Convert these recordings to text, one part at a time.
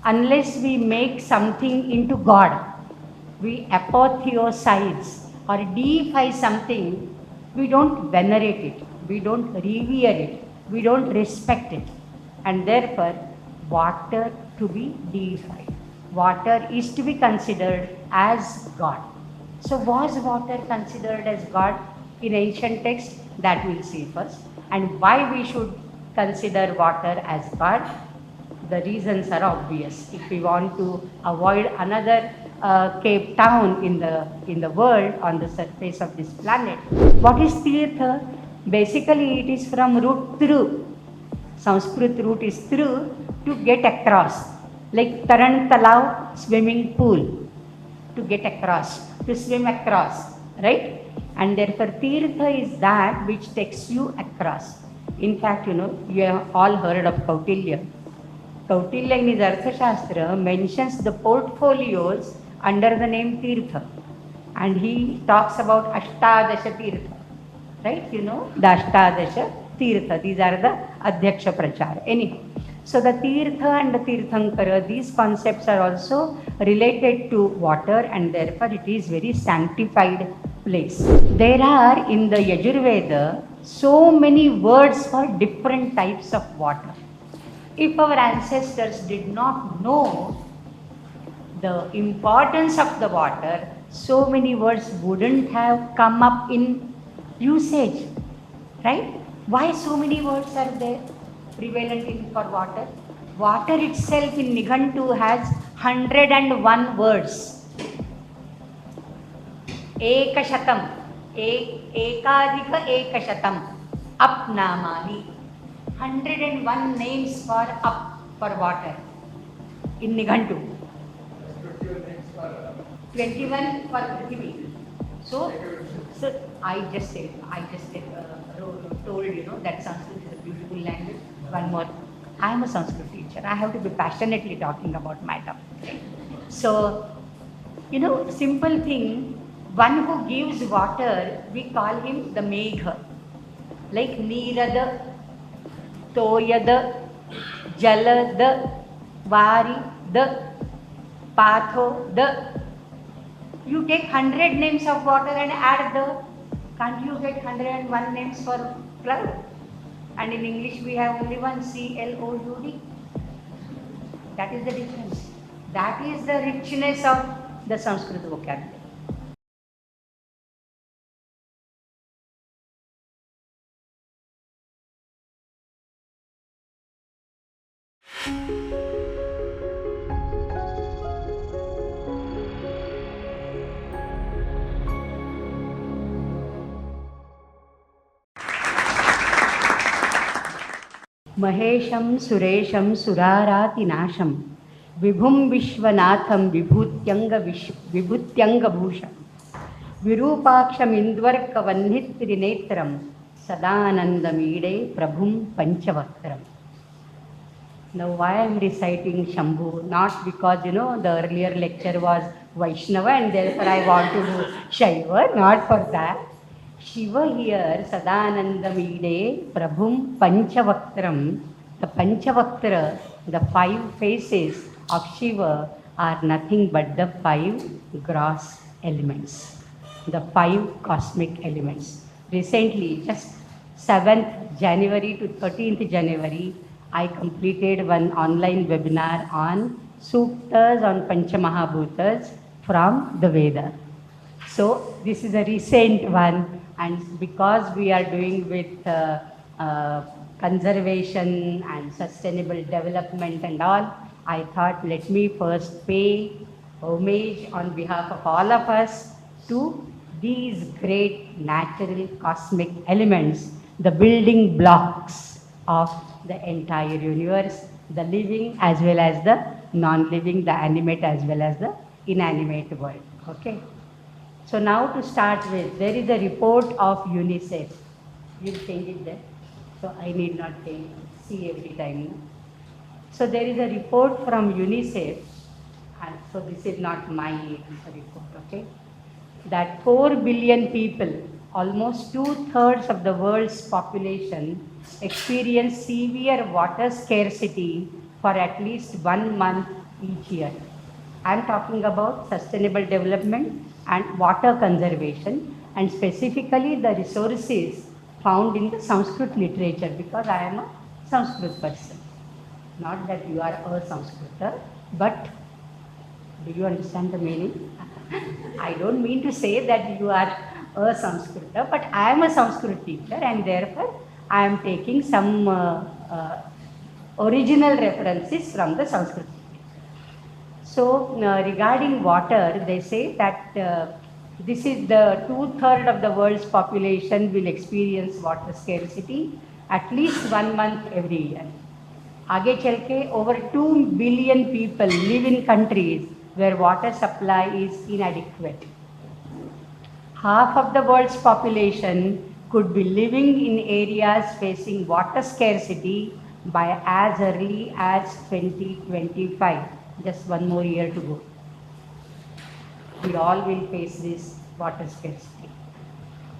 unless we make something into God, we apotheosize or deify something, we don't venerate it, we don't revere it, we don't respect it, and therefore water to be deified. Water is to be considered as God. So was water considered as God in ancient text? That we'll see first. And why we should consider water as God? The reasons are obvious. If we want to avoid another Cape Town in the world, on the surface of this planet, what is Tirtha? Basically, it is from root through. Sanskrit root is through, to get across. Like Taran Talav, swimming pool, to get across, to swim across, right? And therefore Tirtha is that which takes you across. In fact, you have all heard of Kautilya. Kautilya in his Arthashastra mentions the portfolios under the name Tirtha. And he talks about Ashtadasha Tirtha. Right? The Ashtadasha Tirtha. These are the Adhyaksha Prachara. Anyhow. So the Tirtha and the Tirthankara, these concepts are also related to water, and therefore it is very sanctified place. There are in the Yajurveda so many words for different types of water. If our ancestors did not know the importance of the water, so many words wouldn't have come up in usage, right? Why so many words are there prevalent for water? Water itself in Nighantu has 101 words. Ekashatam, ekadika ekashatam, apnamani. 101 names for up, for water in Nighantu. 21 for Prithvi. So I just told that Sanskrit is a beautiful language. One more. I am a Sanskrit teacher. I have to be passionately talking about my topic. So, simple thing, one who gives water, we call him the Megha. Like Neerada, Toyada, Jalada, Varida, Pathoda. You take 100 names of water and add the, can't you get 101 names for cloud? And in English we have only one, CLOUD. That is the difference. That is the richness of the Sanskrit vocabulary. Mahesham Suresham Suraratinasham Vibhum Vishwanatham Vibhutyanga Bhusham Virupaksham Indvarka Vanhitrinetram Sadanandamide Prabhum Panchavaktram. Now why I am reciting Shambhu? Not because the earlier lecture was Vaishnava and therefore I want to do Shaiva, not for that. Shiva here, Sadanandamide, Prabhum Panchavaktram. The Panchavaktra, the 5 faces of Shiva, are nothing but the 5 gross elements, the 5 cosmic elements. Recently, just 7th January to 13th January, I completed one online webinar on Suktas on Panchamahabhutas from the Veda. So this is a recent one, and because we are doing with conservation and sustainable development and all, I thought let me first pay homage on behalf of all of us to these great natural cosmic elements, the building blocks of the entire universe, the living as well as the non-living, the animate as well as the inanimate world. Okay. So now to start with, there is a report of UNICEF. You'll change it there. So I need not see every time. So there is a report from UNICEF, and so this is not my report, okay? That 4 billion people, almost 2/3 of the world's population, experience severe water scarcity for at least 1 month each year. I am talking about sustainable development and water conservation, and specifically the resources found in the Sanskrit literature, because I am a Sanskrit person. Not that you are a Sanskrita, but do you understand the meaning? I don't mean to say that you are a Sanskrita, but I am a Sanskrit teacher, and therefore I am taking some original references from the Sanskrit literature. So, regarding water, they say that this is the two-thirds of the world's population will experience water scarcity at least 1 month every year. आगे चल के over 2 billion people live in countries where water supply is inadequate. Half of the world's population could be living in areas facing water scarcity by as early as 2025. Just one more year to go. We all will face this water scarcity.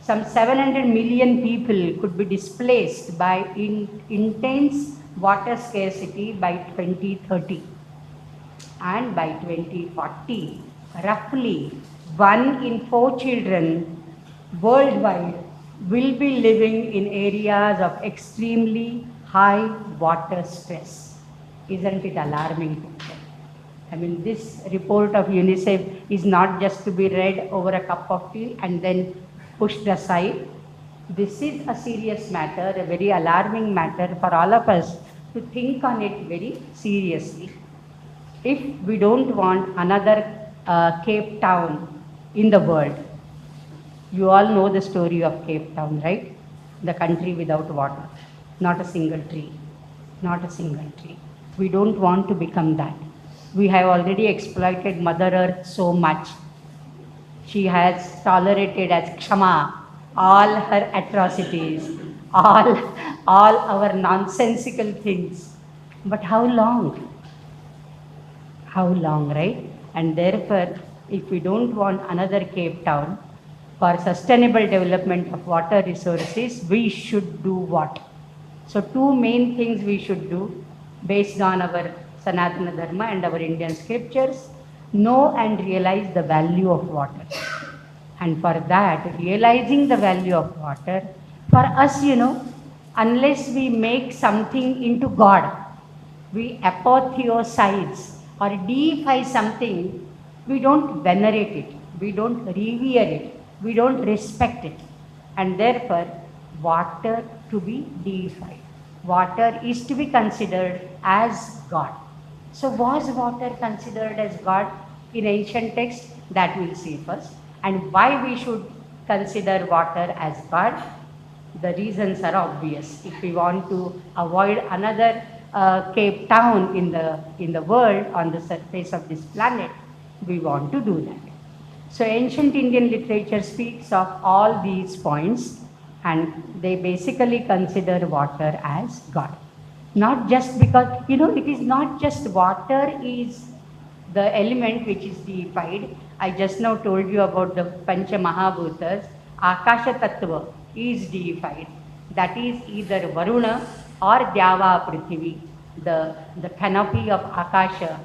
Some 700 million people could be displaced by intense water scarcity by 2030. And by 2040, roughly 1 in 4 children worldwide will be living in areas of extremely high water stress. Isn't it alarming picture? I mean, this report of UNICEF is not just to be read over a cup of tea and then pushed aside. This is a serious matter, a very alarming matter for all of us to think on it very seriously. If we don't want another Cape Town in the world, you all know the story of Cape Town, right? The country without water, not a single tree, not a single tree. We don't want to become that. We have already exploited Mother Earth so much. She has tolerated as Kshama all her atrocities, all our nonsensical things. But how long? How long, right? And therefore, if we don't want another Cape Town, for sustainable development of water resources, we should do what? So, two main things we should do based on our Sanatana Dharma and our Indian scriptures: know and realize the value of water. And for that, realizing the value of water, for us, unless we make something into God, we apotheosize or deify something, we don't venerate it, we don't revere it, we don't respect it. And therefore, water to be deified. Water is to be considered as God. So was water considered as God in ancient texts? That we'll see first. And why we should consider water as God? The reasons are obvious. If we want to avoid another Cape Town in the world, on the surface of this planet, we want to do that. So ancient Indian literature speaks of all these points, and they basically consider water as God. Not just because, it is not just water is the element which is deified. I just now told you about the Pancha Mahabhutas. Akasha Tattva is deified. That is either Varuna or Dyava Prithvi, the canopy of Akasha,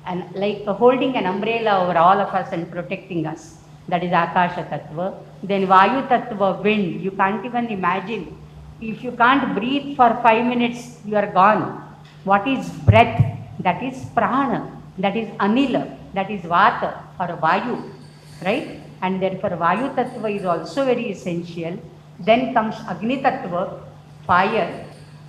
and like holding an umbrella over all of us and protecting us. That is Akasha Tattva. Then Vayu Tattva, wind. You can't even imagine. If you can't breathe for 5 minutes, you are gone. What is breath? That is Prana. That is Anila. That is Vata or Vayu. Right? And therefore Vayu Tattva is also very essential. Then comes Agni Tattva, fire.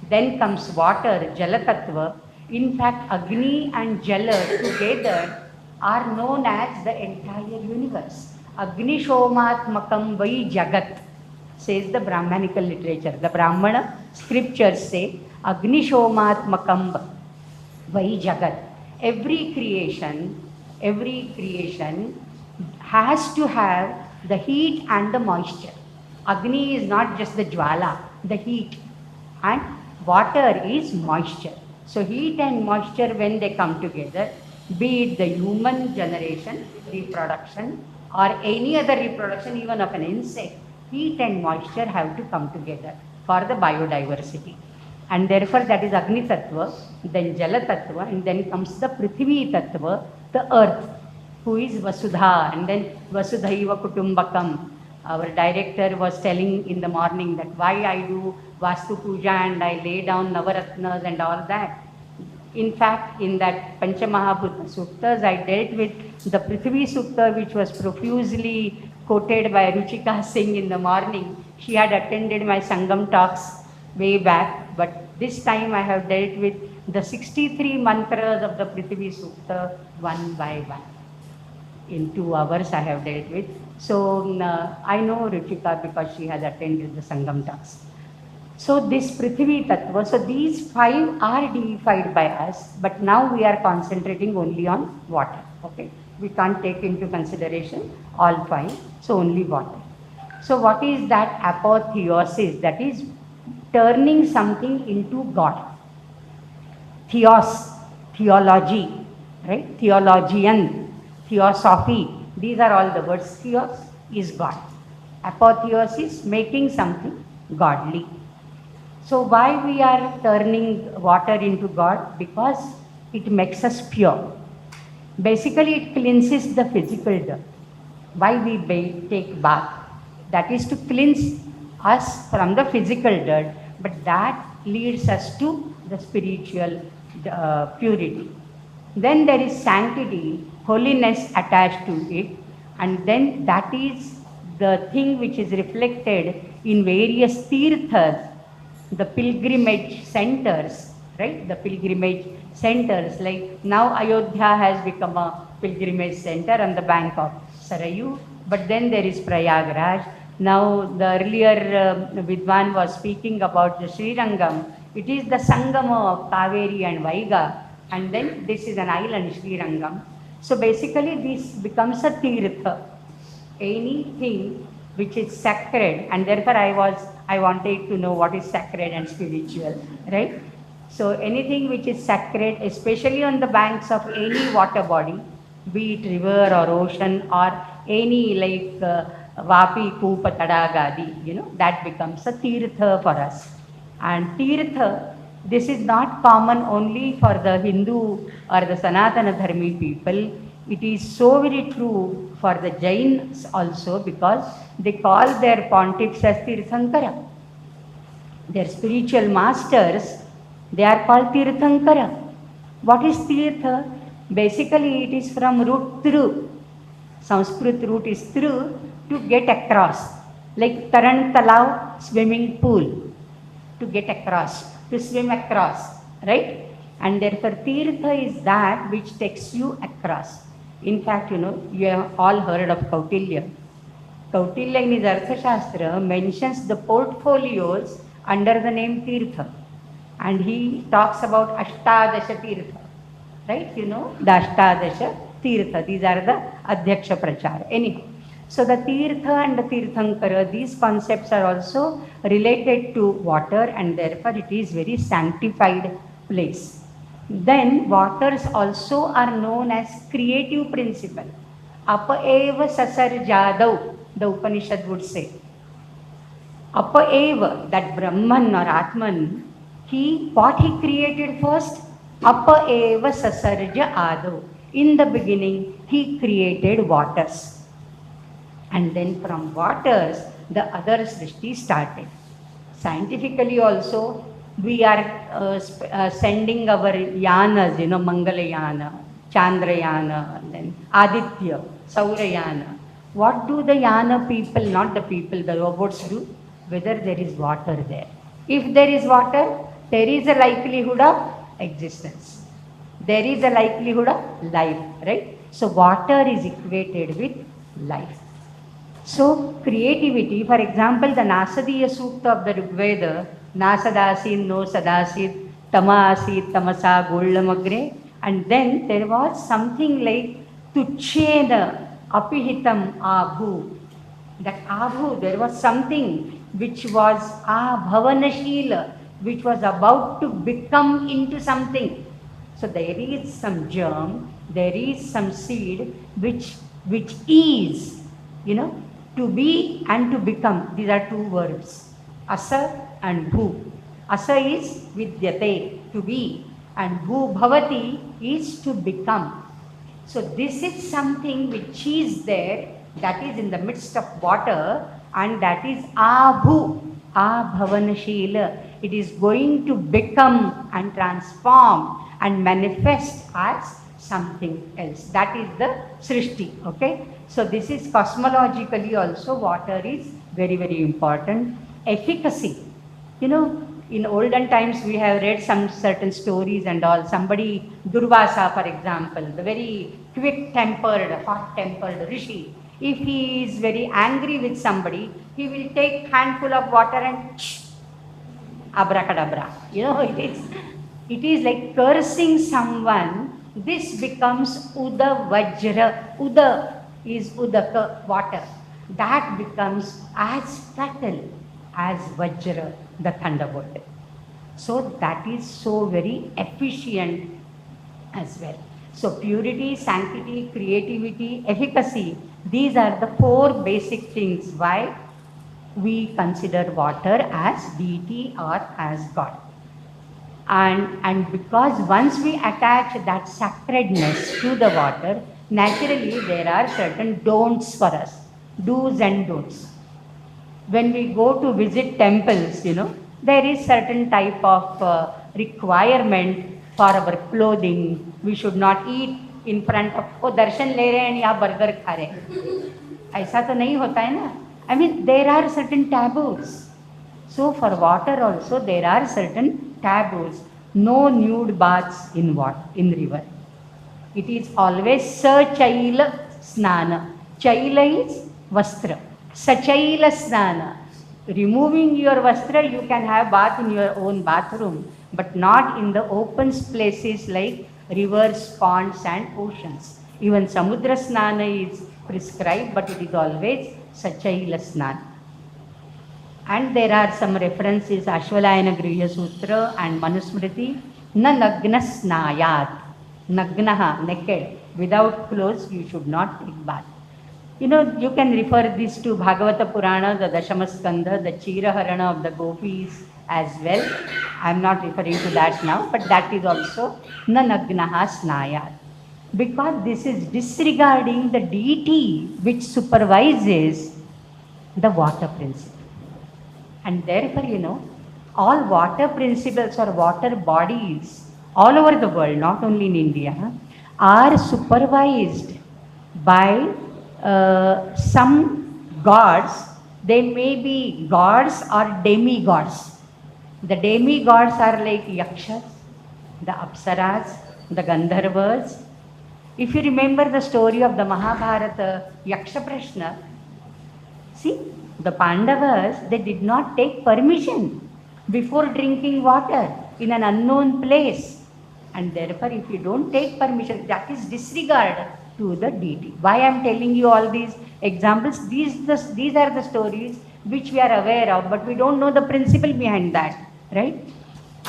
Then comes water, Jala Tattva. In fact, Agni and Jala together are known as the entire universe. Agni Shomatmakam Vai Jagat, says the Brahmanical literature. The Brahmana scriptures say Agni Shomatmakam Vai Jagat. Every creation has to have the heat and the moisture. Agni is not just the jwala, the heat, and water is moisture. So heat and moisture, when they come together, be it the human generation, reproduction, or any other reproduction, even of an insect, heat and moisture have to come together for the biodiversity. And therefore that is Agni Tattva, then Jala Tattva, and then comes the Prithvi Tattva, the earth, who is Vasudha, and then Vasudhaiva Kutumbakam. Our director was telling in the morning that why I do Vastu Puja and I lay down Navaratnas and all that. In fact, in that Panchamahabhuta Suktas, I dealt with the Prithvi Sukta, which was profusely quoted by Ruchika Singh in the morning. She had attended my Sangam talks way back, but this time I have dealt with the 63 mantras of the Prithvi Sukta one by one. In 2 hours I have dealt with. So I know Ruchika because she has attended the Sangam talks. So this Prithvi Tattva, so these 5 are deified by us, but now we are concentrating only on water. Okay, we can't take into consideration all 5, so only water. So what is that apotheosis? That is turning something into God. Theos, theology, right? Theologian, theosophy. These are all the words. Theos is God. Apotheosis, making something godly. So why we are turning water into God? Because it makes us pure. Basically, it cleanses the physical dirt. Why we take bath? That is to cleanse us from the physical dirt, but that leads us to the spiritual purity. Then there is sanctity, holiness attached to it, and then that is the thing which is reflected in various tirthas, the pilgrimage centers, right? The pilgrimage centers, like now Ayodhya has become a pilgrimage center on the bank of Sarayu, but then there is Prayagraj. Now the earlier Vidwan was speaking about the Srirangam. It is the Sangama of Kaveri and Vaiga, and then this is an island, Srirangam. So basically this becomes a tirtha, anything which is sacred, and therefore I wanted to know what is sacred and spiritual, right? So anything which is sacred, especially on the banks of any water body, be it river or ocean or any like Vapi, Kupa, Tadagadi, that becomes a tirtha for us. And tirtha, this is not common only for the Hindu or the Sanatana Dharmi people. It is so very true for the Jains also, because they call their pontiffs as Tirthankara. Their spiritual masters, they are called Tirthankara. What is Tirtha? Basically, it is from root through. Sanskrit root is through, to get across. Like Taran Talav, swimming pool. To get across, to swim across, right? And therefore, Tirtha is that which takes you across. In fact, you have all heard of Kautilya. Kautilya in his Arthashastra mentions the portfolios under the name Tirtha. And he talks about Ashtadasha Tirtha. Right? The Ashtadasha Tirtha. These are the Adhyaksha Prachara. Anyhow. So the Tirtha and the Tirthankara, these concepts are also related to water, and therefore it is very sanctified place. Then waters also are known as creative principle. Apa eva sasarjadav, the Upanishad would say. Apa eva, that Brahman or Atman, what he created first? Apa eva sasarja adav. In the beginning, he created waters. And then from waters, the other Srishti started. Scientifically also, we are sending our yanas, Mangalayana, Chandrayana, and then Aditya, Saurayana. What do the yana people, not the people, the robots do? Whether there is water there. If there is water, there is a likelihood of existence. There is a likelihood of life, right? So water is equated with life. So creativity, for example, the Nasadiya Sukta of the Rigveda, Nasadasid, no Sadasid, Tamasid, Tamasa, Gollamagre, and then there was something like Tuchena, Apihitam, Abhu. That Abhu, there was something which was Bhavanashila, which was about to become into something. So there is some germ, there is some seed which is, to be and to become. These are two verbs, asa and bhu. Asa is vidyate, to be, and bhu bhavati is to become. So this is something which is there, that is in the midst of water, and that is abhu, abhavanashila. It is going to become and transform and manifest as something else. That is the srishti. Okay. So this is cosmologically also water is very, very important. Efficacy. You know, in olden times we have read some certain stories and all. Somebody, Durvasa for example, the very quick-tempered, hot-tempered rishi, if he is very angry with somebody, he will take handful of water and abracadabra. You know, it is like cursing someone. This becomes Uda Vajra. Uda is Udaka, water. That becomes as fatal as Vajra, the thunderbolt. So that is so very efficient as well. So purity, sanctity, creativity, efficacy, these are the four basic things why we consider water as deity or as God. And because once we attach that sacredness to the water, naturally there are certain don'ts for us, do's and don'ts. When we go to visit temples, you know, there is certain type of requirement for our clothing. We should not eat in front of, oh, darshan le rahe hain, yahan burger kha rahe hain. ऐसा तो नहीं होता है ना. I mean, there are certain taboos. So for water also there are certain taboos. No nude baths in river. It is always sachaila snana. Chaila is vastra. Sachaila snana. Removing your vastra, you can have bath in your own bathroom, but not in the open places like rivers, ponds and oceans. Even samudra snana is prescribed, but it is always sachaila snana. And there are some references, Ashvalayana Griya Sutra and Manusmriti, na nagna snayat. Nagnaha, naked, without clothes, you should not take bath. You know, you can refer this to Bhagavata Purana, the Dashamaskandha, the Chiraharana of the Gopis as well. I am not referring to that now, but that is also na nagnaha snayat. Because this is disregarding the deity which supervises the water principle. And therefore, you know, all water principles or water bodies all over the world, not only in India, are supervised by some gods. They may be gods or demigods. The demigods are like Yakshas, the Apsaras, the Gandharvas. If you remember the story of the Mahabharata Yaksha Prashna, see, the Pandavas, they did not take permission before drinking water in an unknown place. And therefore, if you don't take permission, that is disregard to the deity. Why I am telling you all these examples? These are the stories which we are aware of, but we don't know the principle behind that, right?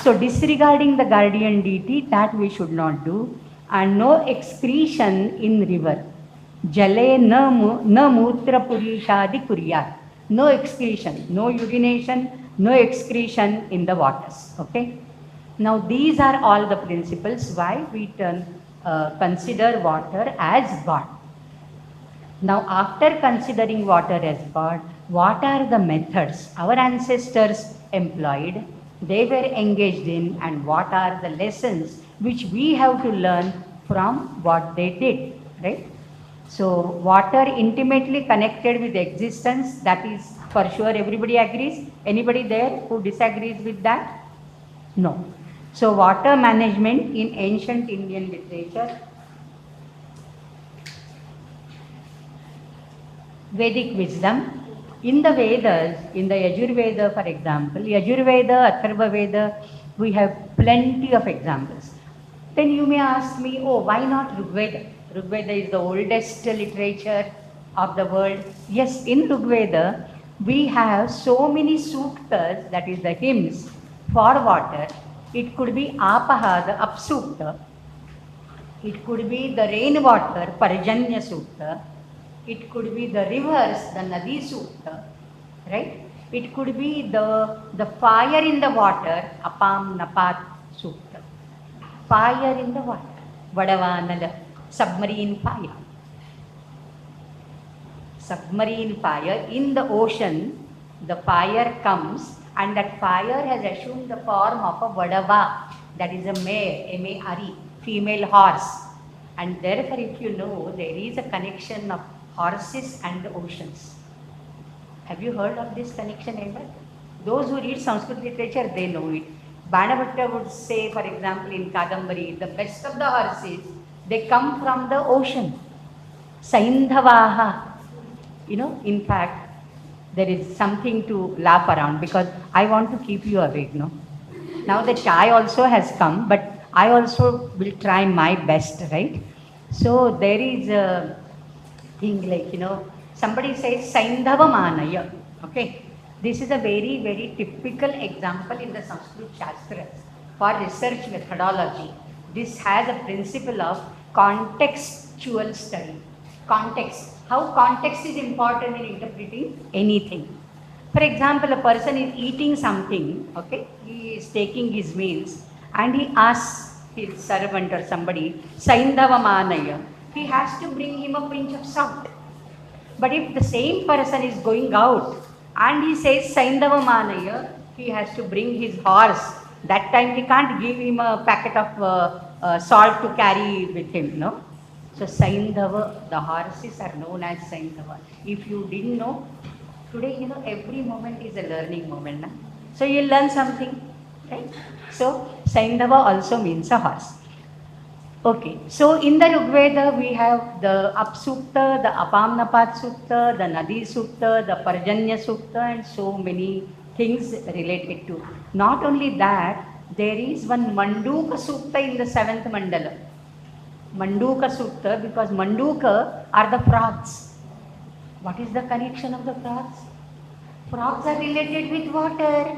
So disregarding the guardian deity, that we should not do. And no excretion in river. Jale na mutra purishadi kuryat. No excretion, no urination, no excretion in the waters. Okay. Now these are all the principles why we consider water as God. Now after considering water as God, what are the methods our ancestors employed, they were engaged in, and what are the lessons which we have to learn from what they did, right? So water intimately connected with existence, that is for sure everybody agrees. Anybody there who disagrees with that? No. So water management in ancient Indian literature, Vedic wisdom, in the Vedas, in the Yajurveda for example, Yajurveda, Atharva Veda, we have plenty of examples. Then you may ask me, oh, why not Rigveda? Rigveda is the oldest literature of the world. Yes, in Rigveda, we have so many suktas, that is the hymns for water. It could be Apaha, the Apsukta. It could be the rainwater, Parjanya Sukta. It could be the rivers, the Nadi Sukta. Right? It could be the fire in the water, apam napat sukta. Fire in the water, vadavanala, submarine fire. Submarine fire in the ocean, the fire comes and that fire has assumed the form of a vadava, that is a mare, M-A-R-E, female horse. And therefore, if you know, there is a connection of horses and the oceans. Have you heard of this connection ever? Those who read Sanskrit literature, they know it. Banabhatta would say, for example, in Kadambari, the best of the horses, they come from the ocean. Saindhavaha. You know, in fact, there is something to laugh around because I want to keep you awake, no? Now the chai also has come, but I also will try my best, right? So there is a thing like, you know, somebody says Saindhava Manaya, okay? This is a very, very typical example in the Sanskrit Shastras for research methodology. This has a principle of contextual study. Context. How context is important in interpreting anything. For example, a person is eating something, okay? He is taking his meals and he asks his servant or somebody, Saindhava Manaya. He has to bring him a pinch of salt. But if the same person is going out and he says Saindhava Manaya, he has to bring his horse. That time he can't give him a packet of salt to carry with him, no? So Saindhava, the horses are known as Saindhava. If you didn't know, today, you know, every moment is a learning moment. Na? So you'll learn something, right? So Saindhava also means a horse. Okay, so in the Rigveda we have the Apsukta, the Apamnapat Sukta, the Nadi Sukta, the Parjanya Sukta, and so many things related to. Not only that, there is one Manduka Sukta in the 7th Mandala. Manduka Sukta, because Manduka are the frogs. What is the connection of the frogs? Frogs are related with water.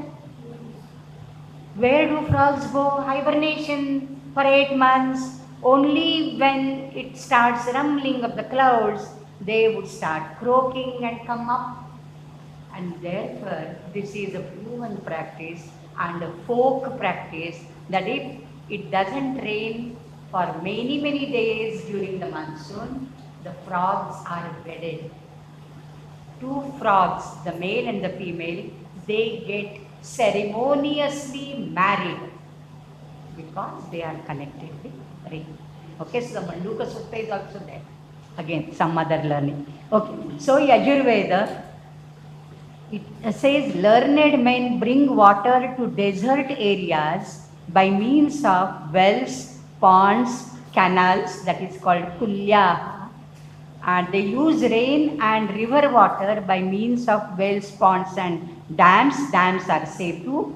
Where do frogs go? Hibernation for 8 months. Only when it starts rumbling of the clouds, they would start croaking and come up. And therefore, this is a proven practice and a folk practice that if it doesn't rain for many, many days during the monsoon, the frogs are wedded. 2 frogs, the male and the female, they get ceremoniously married because they are connected with rain. Okay, so the Manduka Sutta is also there. Again, some other learning. Okay, so Yajurveda, it says learned men bring water to desert areas by means of wells, ponds, canals, that is called kulya, and they use rain and river water by means of wells, ponds and dams. Dams are setu,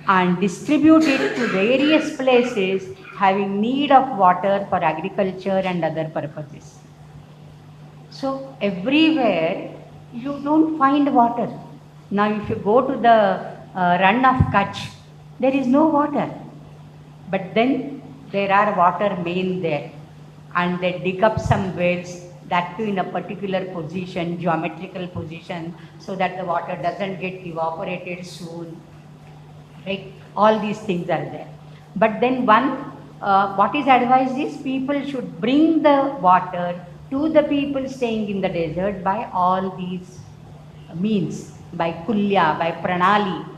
and distribute it to various places having need of water for agriculture and other purposes. So everywhere you don't find water. Now if you go to the run of Kutch, there is no water. But then there are water main there, and they dig up some wells, that too in a particular position, geometrical position, so that the water doesn't get evaporated soon. Right? All these things are there. But then what is advised is people should bring the water to the people staying in the desert by all these means, by kulya, by pranali,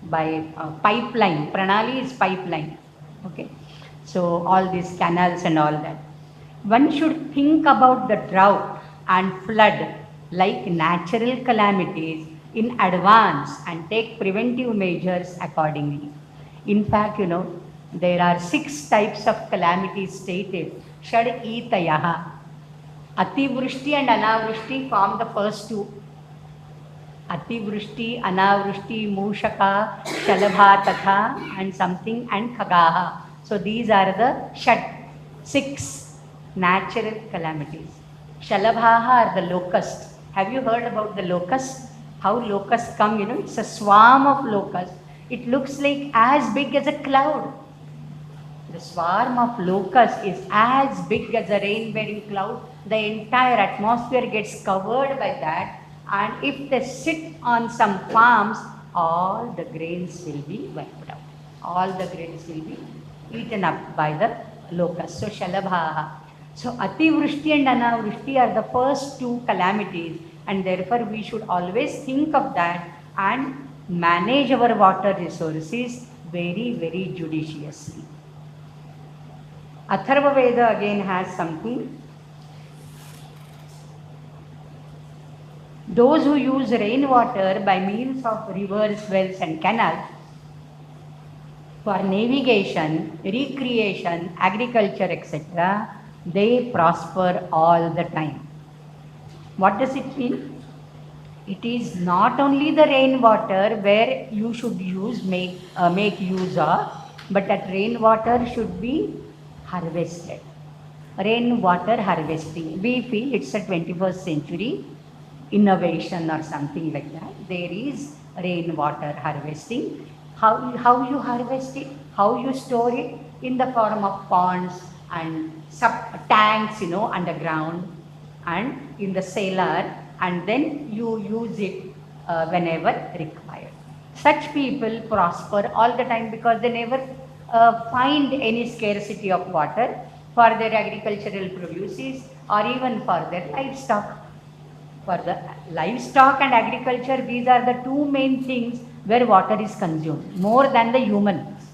by pipeline. Pranali is pipeline. Okay, so all these canals and all that. One should think about the drought and flood like natural calamities in advance and take preventive measures accordingly. In fact, you know, there are 6 types of calamities stated. Shad itayaha. Ativrushti and anavrushti form the first 2. Ativrushti, anavrushti, mushaka, shalabha tatha and something, and khagaha. So these are the 6 natural calamities. Shalabhaha are the locusts. Have you heard about the locusts? How locusts come, you know, it's a swarm of locusts. It looks like as big as a cloud. The swarm of locusts is as big as a rain-bearing cloud. The entire atmosphere gets covered by that. And if they sit on some farms, all the grains will be wiped out. All the grains will be eaten up by the locusts. So Shalabhaha. So Ativrushti and Anavrushti are the first two calamities, and therefore we should always think of that and manage our water resources very, very judiciously. Atharva Veda again has something. Those who use rainwater by means of rivers, wells and canals for navigation, recreation, agriculture, etc., they prosper all the time. What does it mean? It is not only the rainwater where you should make use of, but that rainwater should be harvested. Rainwater harvesting. We feel it's a 21st century innovation or something like that. There is rainwater harvesting. How you harvest it? How you store it? In the form of ponds and tanks, underground and in the cellar, and then you use it whenever required. Such people prosper all the time because they never find any scarcity of water for their agricultural produces or even for their livestock. For the livestock and agriculture, these are the two main things where water is consumed more than the humans.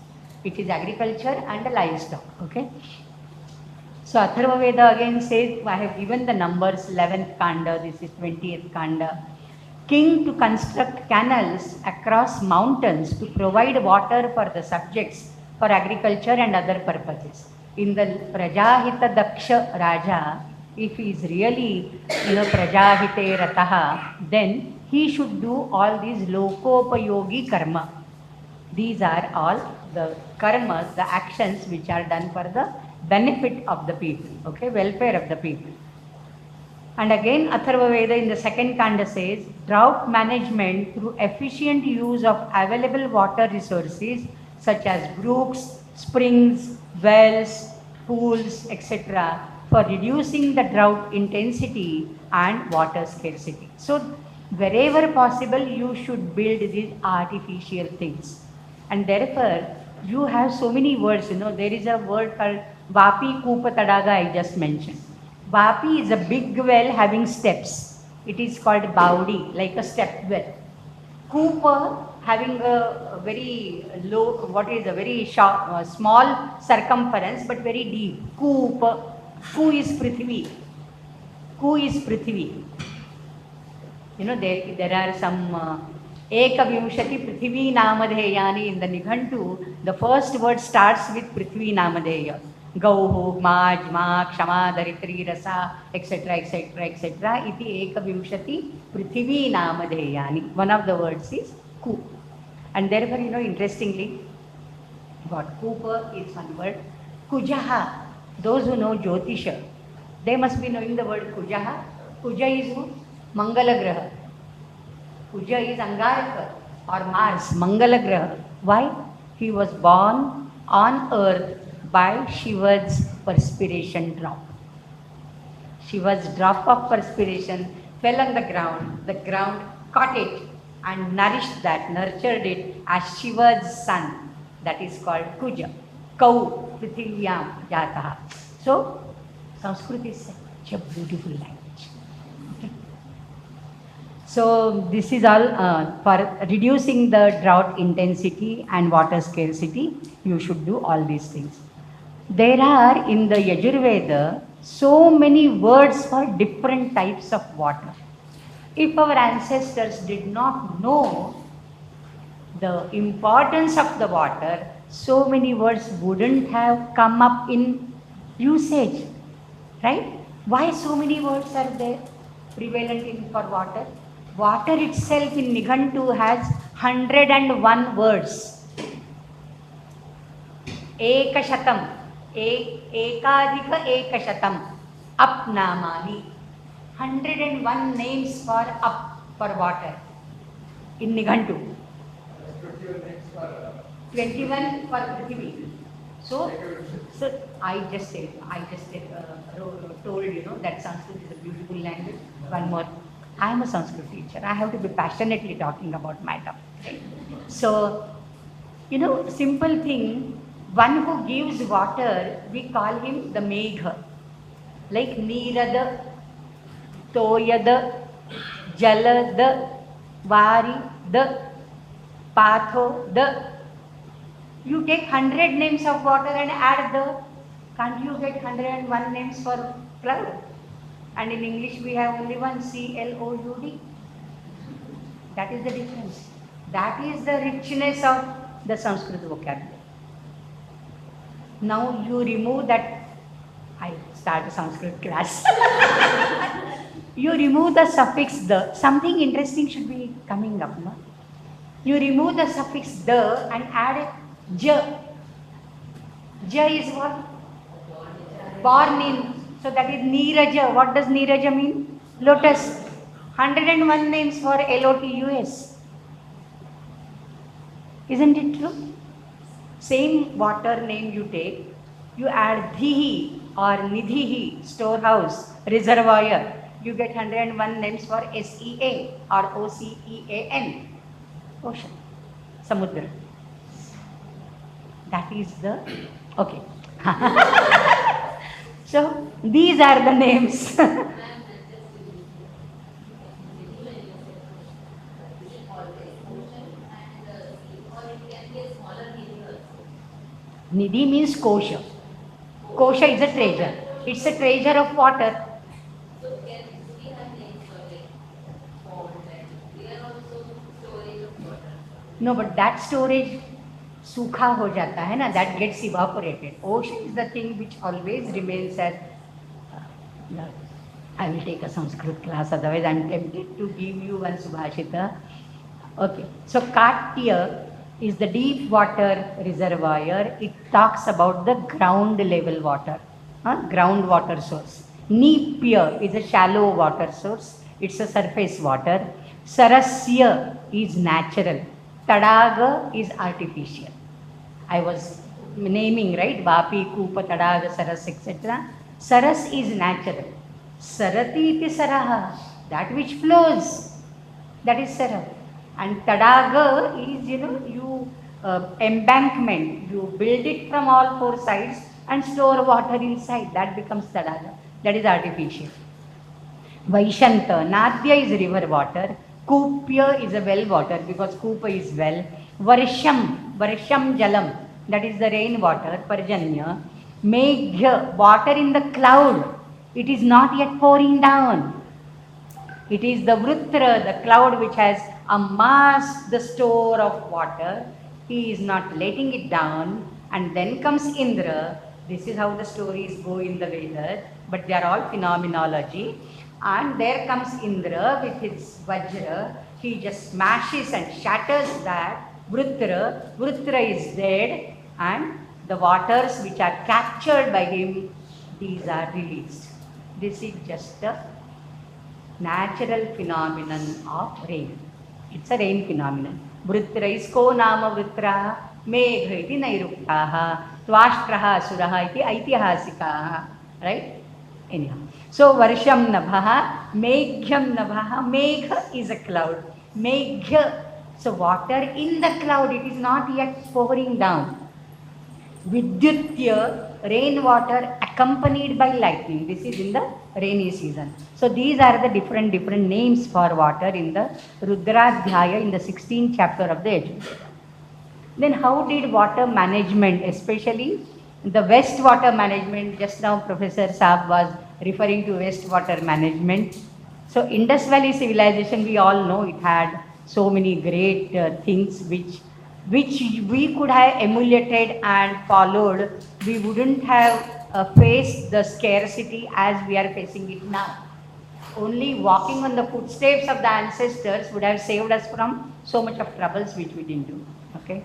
It is agriculture and the livestock. Okay. So Atharva Veda again says, I have given the numbers, 11th Kanda, this is 20th Kanda. King to construct canals across mountains to provide water for the subjects for agriculture and other purposes. In the Prajahita Daksha Raja, if he is really, Prajahite Rataha, then he should do all these Lokopayogi karma. These are all the karmas, the actions which are done for the benefit of the people, okay, welfare of the people. And again, Atharva Veda in the second Kanda says, drought management through efficient use of available water resources such as brooks, springs, wells, pools, etc., for reducing the drought intensity and water scarcity. So, wherever possible, you should build these artificial things. And therefore, you have so many words, there is a word called Vapi Kupa Tadaga I just mentioned. Vapi is a big well having steps. It is called Baudi, like a step well. Kupa having a very low, a very short, small circumference but very deep. Kupa. Ku is Prithvi. Ku is Prithvi. There are some Ekavimshati Prithvi Namadheyani in the Nighantu. The first word starts with Prithvi Namadheya. Gauhu, Maj, Ma, Kshama, Daritri, Rasa, etc., etc., etc. Iti Ekavimshati Prithvi Namadheyani. One of the words is Ku. And therefore, interestingly, what Kupa is one word. Kujaha. Those who know Jyotisha, they must be knowing the word Kujaha. Kuja is who? Mangala Graha. Kuja is Angarika or Mars, Mangala Graha. Why? He was born on earth by Shiva's perspiration drop. Shiva's drop of perspiration fell on the ground caught it and nourished that, nurtured it as Shiva's son. That is called Kuja. Kau Prithiviyam Jataha. So, Sanskrit is such a beautiful language. Okay. So, this is all for reducing the drought intensity and water scarcity. You should do all these things. There are in the Yajurveda so many words for different types of water. If our ancestors did not know the importance of the water, so many words wouldn't have come up in usage, right? Why so many words are there prevalent for water? Water itself in Nighantu has 101 words. Ekashatam, ekadhika ekashatam, apnamani. 101 names for up, for water in Nighantu. 21 for Prithvi. So I just told that Sanskrit is a beautiful language. One more. I am a Sanskrit teacher. I have to be passionately talking about my topic. Right? So, simple thing, one who gives water, we call him the Megha. Like Neerada, Toyada, Jalada, Varida, Patho, the. You take 100 names of water and add the. Can't you get 101 names for cloud? And in English we have only one CLOUD. That is the difference. That is the richness of the Sanskrit vocabulary. Now you remove that. I start a Sanskrit class. You remove the suffix the. Something interesting should be coming up, no? You remove the suffix the and add j. J is what? Born in. So that is Neeraja. What does Neeraja mean? Lotus. 101 names for LOTUS. Isn't it true? Same water name you take, you add Dhihi or Nidhihi, storehouse, reservoir. You get 101 names for SEA or OCEAN, ocean, Samudra. That is the, okay. So, these are the names. Nidhi means kosha. Kosha is a treasure. It's a treasure of water. No, but that storage सूखा हो जाता है ना, that gets evaporated. Ocean is the thing which always remains as. I will take a Sanskrit class, otherwise I am tempted to give you one Subhashita. Okay, so Katya is the deep water reservoir. It talks about the ground level water, groundwater source. Nipya is a shallow water source. It's a surface water. Sarasya is natural. Tadaga is artificial. I was naming, right? Vapi, Kupa, Tadaga, Saras, etc. Saras is natural. Sarati iti Saraha, that which flows, that is Sara. And Tadaga is, embankment. You build it from all four sides and store water inside. That becomes Tadaga. That is artificial. Vaishanta, Nadya is river water. Kupya is a well water because Kupa is well. Varsham Jalam, that is the rain water, Parjanya. Meghya, water in the cloud. It is not yet pouring down. It is the Vrutra, the cloud which has amassed the store of water. He is not letting it down. And then comes Indra. This is how the stories go in the Vedas, but they are all phenomenology. And there comes Indra with his Vajra. He just smashes and shatters that Vrutra. Vrutra is dead, and the waters which are captured by him, these are released. This is just a natural phenomenon of rain. It's a rain phenomenon. Vrutra is ko nama Vrutra, megha iti nairuktaha, tvashtraha asuraha iti aitihasikaha. Right? Anyhow. So, Varsham Nabhaha, Meghyam Nabhaha, Megha is a cloud. Meghya, so water in the cloud, it is not yet pouring down. Vidyutya, rainwater accompanied by lightning. This is in the rainy season. So, these are the different names for water in the Rudradhyaya in the 16th chapter of the Yajurveda. Then how did water management, especially the wastewater management, just now Professor Saab was referring to wastewater management. So Indus Valley civilization, we all know it had so many great things which we could have emulated and followed. We wouldn't have faced the scarcity as we are facing it now. Only walking on the footsteps of the ancestors would have saved us from so much of troubles which we didn't do. Okay.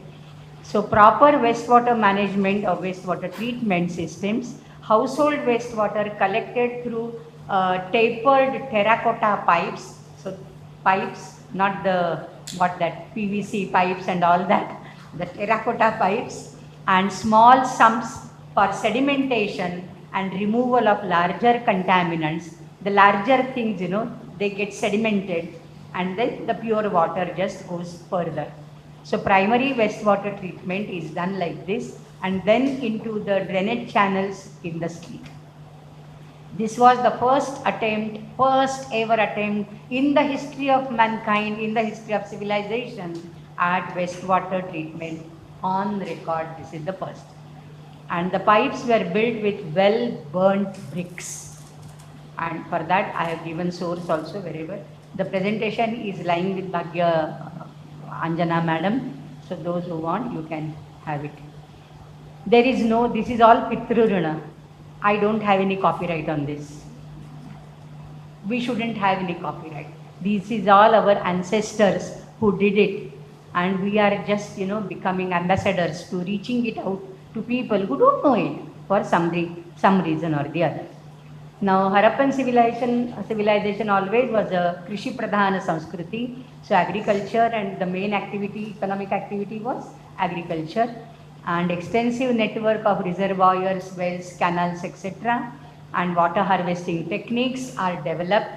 So proper wastewater management or wastewater treatment systems, household wastewater collected through tapered terracotta pipes. So pipes, not the PVC pipes and all that, the terracotta pipes, and small sumps for sedimentation and removal of larger contaminants. The larger things, they get sedimented, and then the pure water just goes further. So primary wastewater treatment is done like this, and then into the drainage channels in the street. This was the first ever attempt in the history of mankind, in the history of civilization, at wastewater treatment on record. This is the first. And the pipes were built with well burnt bricks. And for that I have given source also wherever. The presentation is lying with Bhagya Anjana madam. So those who want, you can have it. There is no, this is all Pitru Runa. I don't have any copyright on this. We shouldn't have any copyright. This is all our ancestors who did it, and we are just, becoming ambassadors to reaching it out to people who don't know it for some reason or the other. Now, Harappan civilization always was a Krishi Pradhana Sanskriti. So agriculture, and the main economic activity was agriculture. And extensive network of reservoirs, wells, canals, etc. and water harvesting techniques are developed.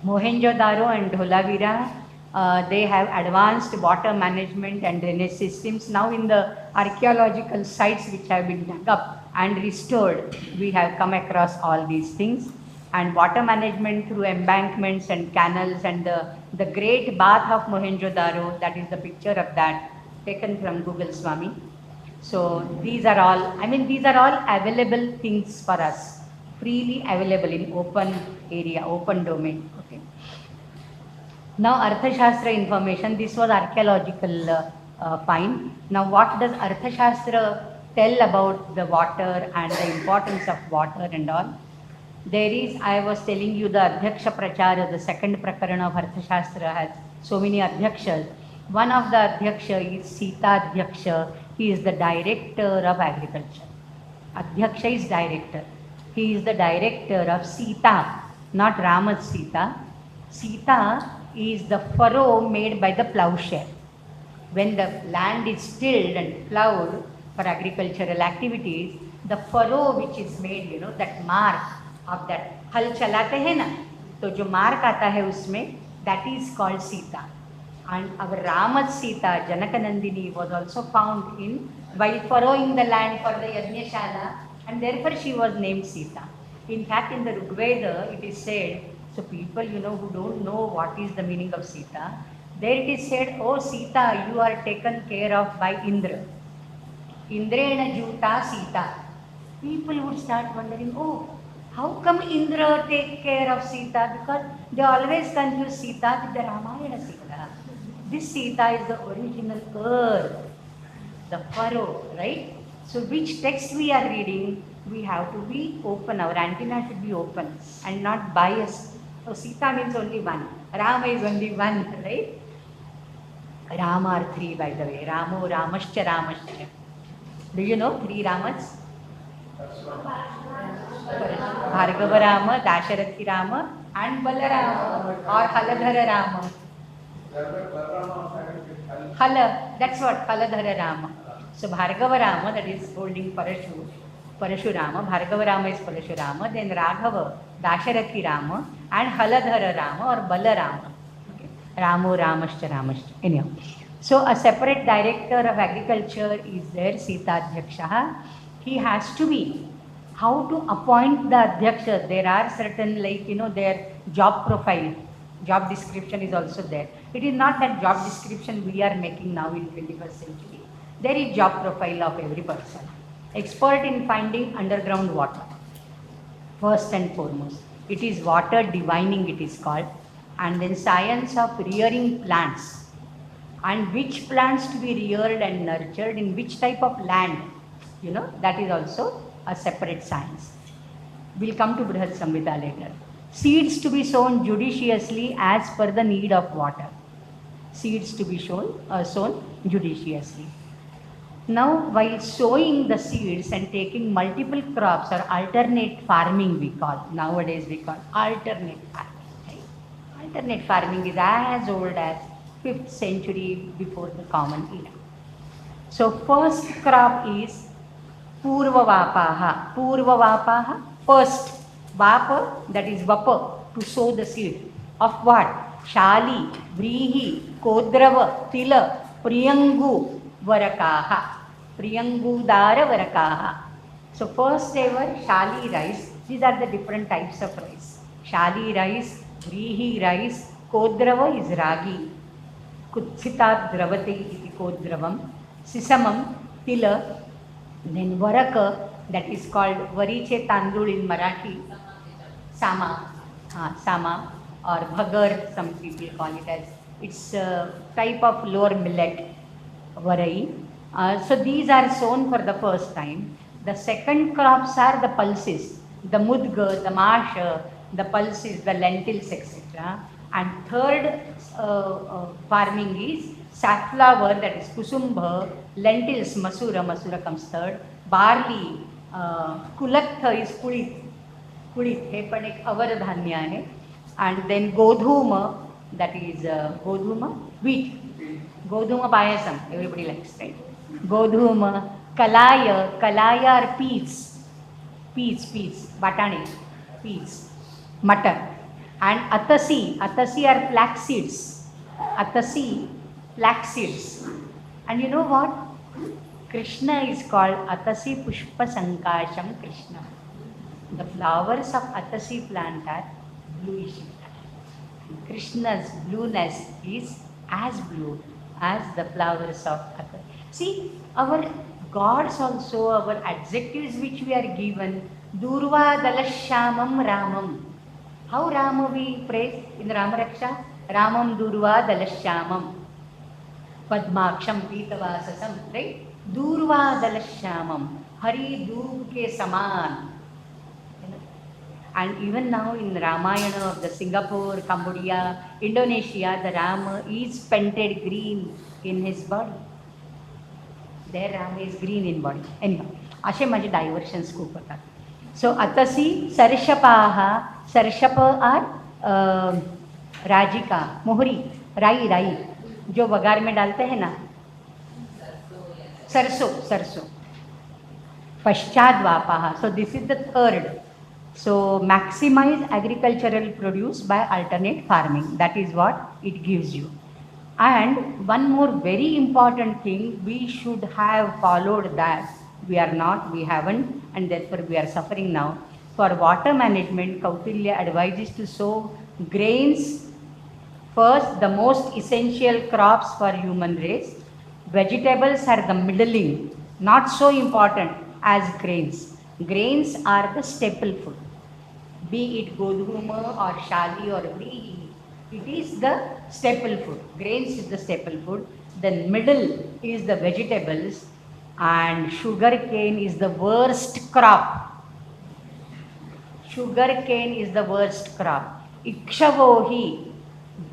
Mohenjo-daro and Dholavira, they have advanced water management and drainage systems. Now in the archaeological sites which have been dug up and restored, we have come across all these things. And water management through embankments and canals, and the great bath of Mohenjo-daro, that is the picture of that, taken from Google Swami. So these are all available things for us, freely available in open area, open domain. Okay. Now Arthashastra information, this was archaeological find. Now what does Arthashastra tell about the water and the importance of water and all? There is, I was telling you, the Adhyaksha Prachara, the second Prakarana of Arthashastra has so many Adhyakshas. One of the Adhyaksha is Sita Adhyaksha. He is the director of agriculture. Adhyaksha is director. He is the director of Sita, not Rama's Sita. Sita is the furrow made by the plowshare. When the land is tilled and plowed for agricultural activities, the furrow which is made, that mark of that, हल चलाते हैं ना, तो जो mark आता है उसमें, that is called Sita. And our Rama's Sita, Janakanandini, was also found in while furrowing the land for the Yajnashala, and therefore she was named Sita. In fact, in the Rigveda, it is said, so people, who don't know what is the meaning of Sita, there it is said, oh Sita, you are taken care of by Indra. Indrena Juta Sita. People would start wondering, oh, how come Indra take care of Sita? Because they always confuse Sita with the Ramayana Sita. This Sita is the original earth, the furrow, right? So which text we are reading, we have to be open, our antenna should be open and not biased. So Sita means only one, Rama is only one, right? Rama are three, by the way, Ramo, Ramascha, Ramascha. Do you know three Ramas? Bhargava Rama, Dasharathi Rama and Balarama or Haladhara Rama. Hala, that's what, Haladhara Rama. So Bhargava Rama, that is holding Parashurama, Bhargava Rama is Parashurama, then Raghava, Dasharathi Rama and Haladhara Rama or Balarama. Okay. Ramo, Ramascha, Ramascha. Anyhow. So a separate director of agriculture is there, Sita Adhyaksha. He has to be. How to appoint the Adhyaksha? There are certain, their job profile, job description is also there. It is not that job description we are making now in 21st century. There is job profile of every person. Expert in finding underground water, first and foremost. It is water divining, it is called. And then science of rearing plants. And which plants to be reared and nurtured in which type of land, that is also a separate science. We'll come to Brihad Samhita later. Seeds to be sown judiciously as per the need of water. Seeds to be sown judiciously. Now, while sowing the seeds and taking multiple crops or alternate farming, we call, nowadays we call alternate farming. Right? Alternate farming is as old as 5th century before the common era. So first crop is Purvavapaha. Purvavapaha, first. Vapa, that is vapa, to sow the seed. Of what? Shali, Vrihi, Kodrava, Tila. Priyangu Varakaha. Priyangudara Varakaha. So first they were Shali rice. These are the different types of rice. Shali rice, Vrihi rice, Kodrava is Ragi. Kutsitat Dravate iti Kodravam. Sisamam, Tila. Then Varaka, that is called Variche Tandul in Marathi. Sama, Sama or Bhagar, some people call it as. It's a type of lower millet, Varai. So these are sown for the first time. The second crops are the pulses, the mudga, the masha, the pulses, the lentils, etc. And third farming is safflower, that is kusumba, lentils, masura comes third, barley, kulatha is kulit, हे पण एक अवर धान्य आहे. And then godhuma, that is godhuma, wheat, godhuma payasam, everybody likes, right? Godhuma, kalaya are peas, batane, peas, mutton. And atasi are flax seeds, And you know what? Krishna is called atasi pushpa sankasham Krishna. The flowers of atasi plant are bluish. Krishna's blueness is as blue as the flowers of atasi. See, our gods also, our adjectives which we are given, Durva Dalashyamam Ramam. How Rama we praise in Rama Raksha? Ramam Durva Dalashyamam. Padmaksham Pitavasasam, right? Durva Dalashyamam. Hari Durv ke saman. And even now in Ramayana of the Singapore, Cambodia, Indonesia, the Rama is painted green in his body. Their Rama is green in body. Anyhow, असे माझे diversions खूप होतात. So atasi, sarshapa are rajika, mohri, राई, जो वगार में डालते हैं ना, सरसों. पश्चात वापाहा. So this is the third. So maximize agricultural produce by alternate farming. That is what it gives you. And one more very important thing, we should have followed that. We haven't, and therefore we are suffering now. For water management, Kautilya advises to sow grains first, the most essential crops for human race. Vegetables are the middling, not so important as grains. Grains are the staple food. Be it godhuma or shali or vrihi, it is the staple food. Grains is the staple food. Then middle is the vegetables, and sugar cane is the worst crop. Ikshavohi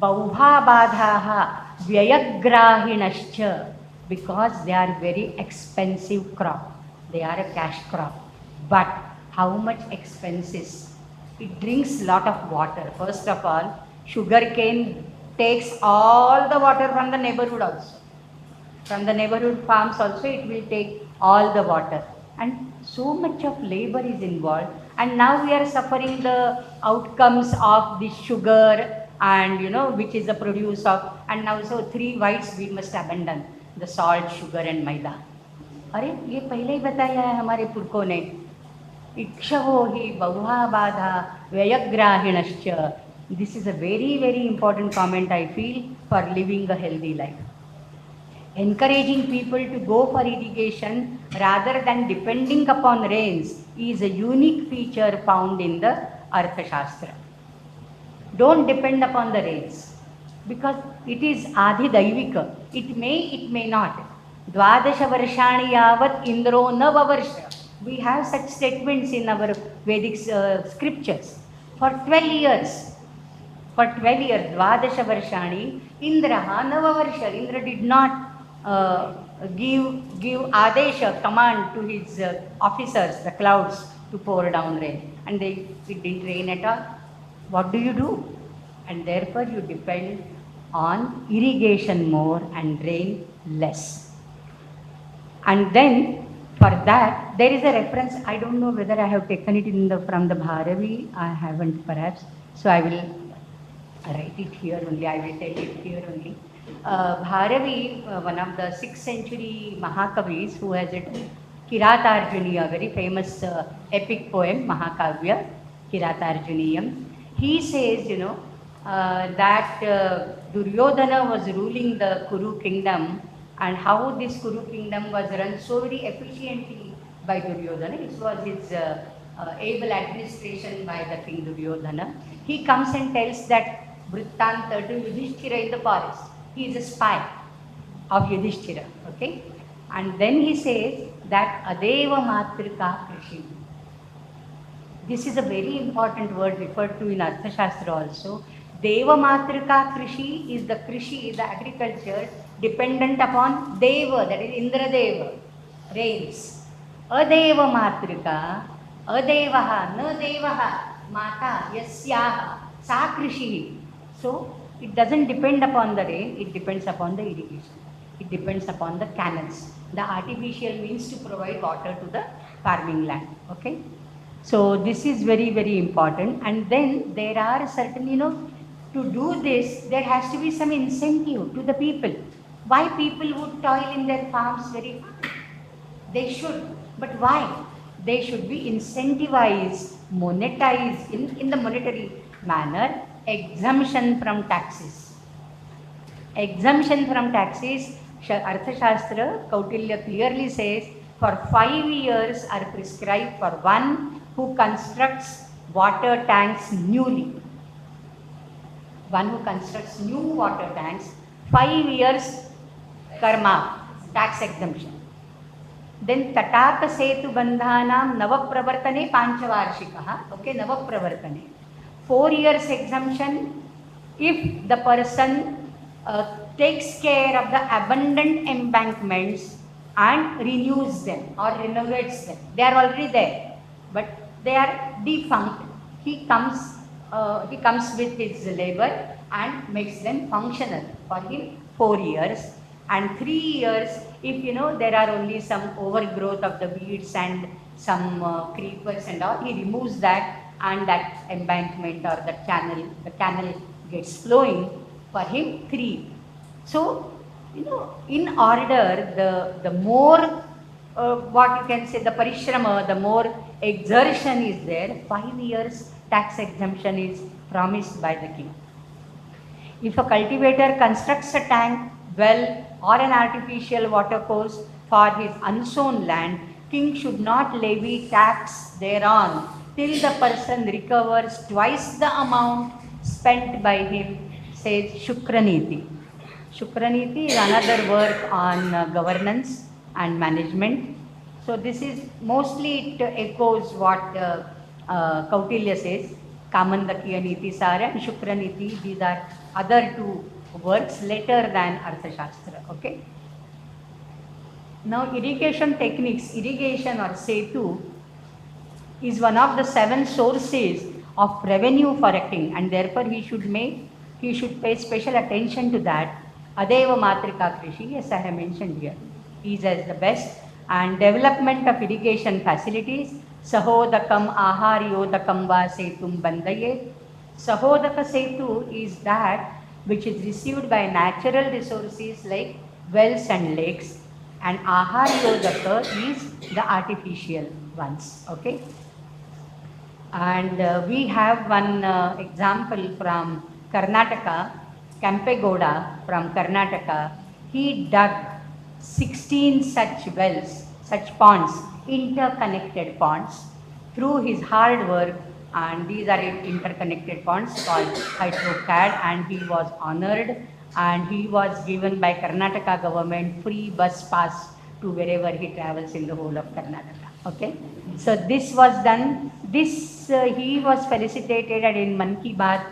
bauhabadhaha vyayagrahinascha, because they are very expensive crop. They are a cash crop. But how much expenses? It drinks lot of water. First of all, sugarcane takes all the water from the neighborhood also. From the neighborhood farms also it will take all the water. And so much of labor is involved. And now we are suffering the outcomes of this sugar and which is the produce of, and now so 3 whites we must abandon, the salt, sugar and maida. अरे ये पहले ही बताया है हमारे पुरखों ने. इक्षवो हि बहुहा बाधा व्ययग्राहिणश्च. This is a very, very important comment I feel for living a healthy life. Encouraging people to go for irrigation rather than depending upon rains is a unique feature found in the Arthashastra. Don't depend upon the rains because it is adhidaivika. It may not. Dvadasha varshani yavat indro navavarsha. We have such statements in our Vedic scriptures. For 12 years, Dvadasha varshani indraha navavarsha. Indra did not give adesha, command to his officers, the clouds, to pour down rain. And it didn't rain at all. What do you do? And therefore you depend on irrigation more and rain less. And then for that there is a reference. I don't know whether I have taken it from the Bharavi. I haven't perhaps. So I will write it here only. I will tell it here only. Bharavi, one of the 6th century Mahakavis who has written Kiratarjuni, a very famous epic poem, Mahakavya, Kiratarjuniyam. He says, that Duryodhana was ruling the Kuru kingdom, and how this Kuru kingdom was run so very efficiently by Duryodhana. It was his able administration by the king Duryodhana. He comes and tells that Vrittanta to Yudhishthira in the forest. He is a spy of Yudhishthira. Okay? And then he says that Adeva Matrika Krishi. This is a very important word referred to in Arthashastra also. Deva Matrika Krishi is the Krishi, the agriculture dependent upon Deva, that is Indra Deva, rains. Adeva Matrika, Adevaha, Na Devaha, Mata, Yasyaha, Sa Krishi. So, it doesn't depend upon the rain, it depends upon the irrigation. It depends upon the canals, the artificial means to provide water to the farming land. Okay? So, this is very, very important. And then there are certain, to do this, there has to be some incentive to the people. Why people would toil in their farms very hard? They should. But why? They should be incentivized, monetized in the monetary manner, exemption from taxes. Exemption from taxes, Arthashastra, Kautilya clearly says, for 5 years are prescribed for one who constructs water tanks newly. One who constructs new water tanks, 5 years karma, tax exemption. Then Tataka Setu Bandhanam Navapravartane Panchavarshikaha. Okay, Navapravartane. 4 years exemption if the person takes care of the abundant embankments and renews them or renovates them. They are already there, but they are defunct. He comes with his labor and makes them functional. For him, 4 years. And 3 years, if there are only some overgrowth of the weeds and some creepers and all, he removes that, and that embankment or the canal gets flowing. For him, 3. So, in order, the more what you can say, the parishrama, the more exertion is there, 5 years tax exemption is promised by the king. If a cultivator constructs a tank, well, or an artificial watercourse for his unsown land, king should not levy tax thereon till the person recovers twice the amount spent by him, says Shukraniti. Shukraniti is another work on governance and management. So this is mostly, it echoes what Kautilya says, Kamandakiya Niti Sara and Shukraniti. These are other 2 works later than Arthashastra. Okay. Now, irrigation techniques, irrigation or setu is one of the 7 sources of revenue for a king, and therefore he should pay special attention to that. Adeva Matrika Krishi, as I have mentioned here, is as the best. And development of irrigation facilities, Sahodakam Aharyodakam Va Setum Bandaye. Sahodaka Setu is that which is received by natural resources like wells and lakes, and Aharyodaka is the artificial ones. Okay. And we have one example from Karnataka, Kampegoda from Karnataka. He dug 16 such wells, such ponds, interconnected ponds, through his hard work, and these are interconnected ponds called HydroCAD, and he was honored, and he was given by Karnataka government free bus pass to wherever he travels in the whole of Karnataka. Okay, so this was done. He was felicitated, and in Man Ki Baat,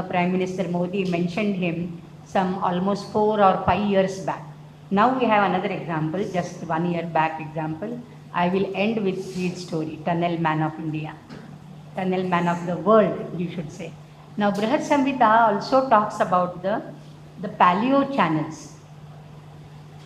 Prime Minister Modi mentioned him some almost 4 or 5 years back. Now we have another example, just 1 year back example. I will end with his story, Tunnel Man of India. Tunnel Man of the world, you should say. Now, Brihad Samhita also talks about the paleo channels.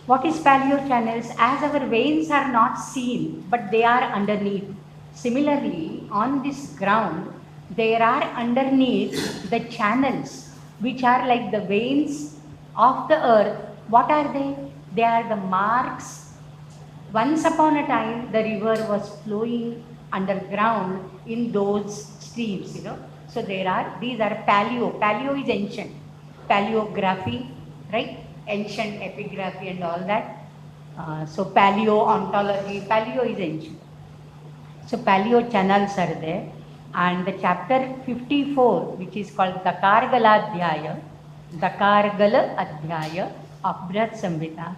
What is paleo channels? As our veins are not seen, but they are underneath. Similarly, on this ground, there are underneath the channels, which are like the veins of the earth, what are they? They are the marks. Once upon a time, the river was flowing underground in those streams, So these are paleo. Paleo is ancient. Paleography, right? Ancient epigraphy and all that. So paleontology, paleo is ancient. So paleo channels are there. And the chapter 54, which is called Dakargala Adhyaya of Brihat Samhita.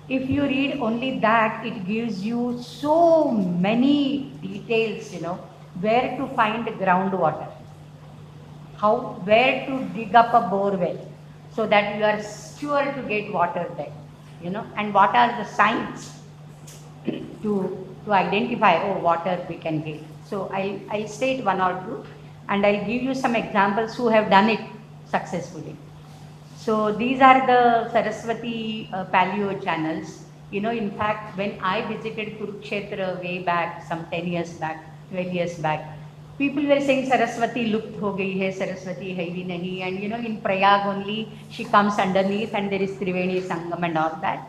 If you read only that, it gives you so many details, where to find groundwater, where to dig up a bore well, so that you are sure to get water there, and what are the signs to identify, oh, water we can get. So I'll state one or two, and I'll give you some examples who have done it successfully. So these are the Saraswati paleo channels. In fact, when I visited Kurukshetra way back, some 10 years back, 12 years back, people were saying Saraswati lupt ho gayi hai, Saraswati hai hi nahi. And in Prayag only she comes underneath and there is Triveni Sangam and all that.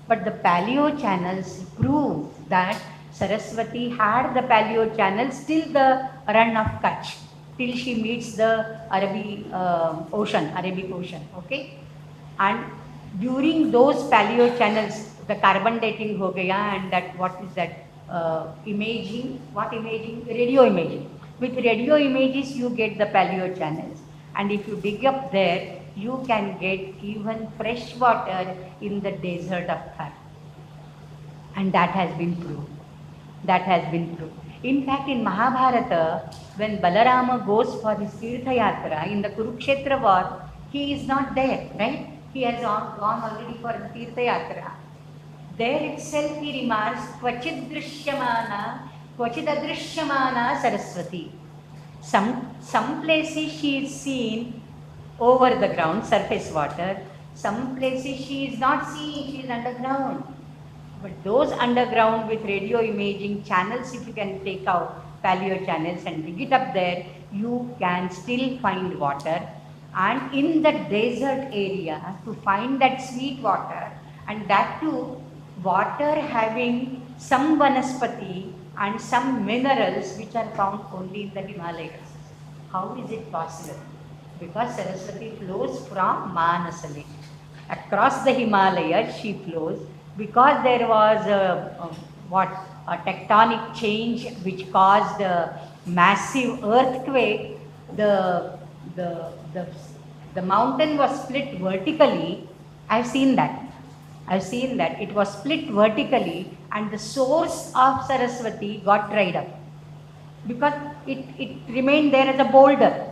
But the paleo channels prove that Saraswati had the paleo channels till the run of Kutch, till she meets the Arabic Ocean, okay? And during those paleo channels, the carbon dating ho gaya, and that, what is that, imaging, what imaging? Radio imaging. With radio images, you get the paleo channels. And if you dig up there, you can get even fresh water in the desert of Thar. And that has been proved. In fact, in Mahabharata, when Balarama goes for his Tirtha Yatra in the Kurukshetra war, he is not there, right? He has gone already for the Tirtha Yatra. There itself he remarks, Kvachid adrishyamana Saraswati. Some places she is seen over the ground, surface water. Some places she is not seen, she is underground. But those underground with radio imaging channels, if you can take out paleo channels and dig it up there, you can still find water. And in the desert area, to find that sweet water, and that too, water having some vanaspati and some minerals which are found only in the Himalayas. How is it possible? Because Saraswati flows from Manasa Lake. Across the Himalayas she flows, because there was a tectonic change which caused a massive earthquake. The mountain was split vertically. I've seen that. It was split vertically, and the source of Saraswati got dried up because it remained there as a boulder.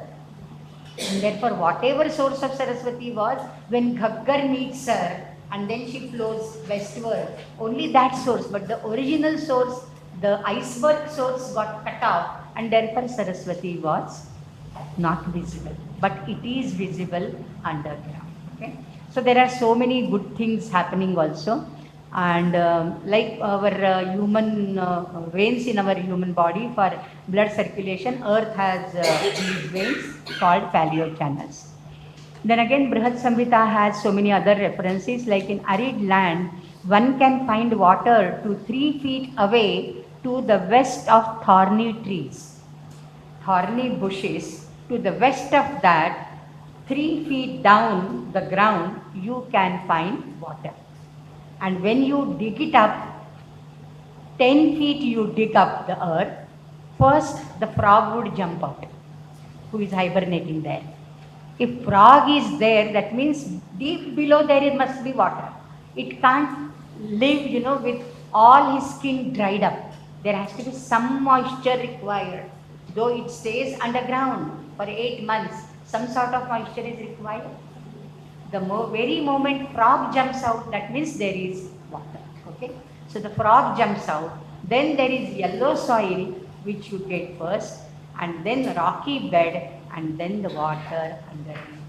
And therefore, whatever source of Saraswati was, when Ghaggar meets her and then she flows westward, only that source, but the original source, the iceberg source, got cut off, and therefore Saraswati was not visible. But it is visible underground. Okay? So there are so many good things happening also. And like our human veins in our human body for blood circulation, earth has these veins called paleo channels. Then again, Brihat Samhita has so many other references, like in arid land, one can find water to 3 feet away to the west of thorny trees, thorny bushes. To the west of that, 3 feet down the ground, you can find water. And when you dig it up, 10 feet you dig up the earth, first the frog would jump out, who is hibernating there. If frog is there, that means deep below there must be water. It can't live, with all his skin dried up. There has to be some moisture required. Though it stays underground for 8 months, some sort of moisture is required. The very moment frog jumps out, that means there is water. Okay? So the frog jumps out, then there is yellow soil which you get first, and then rocky bed, and then the water underneath.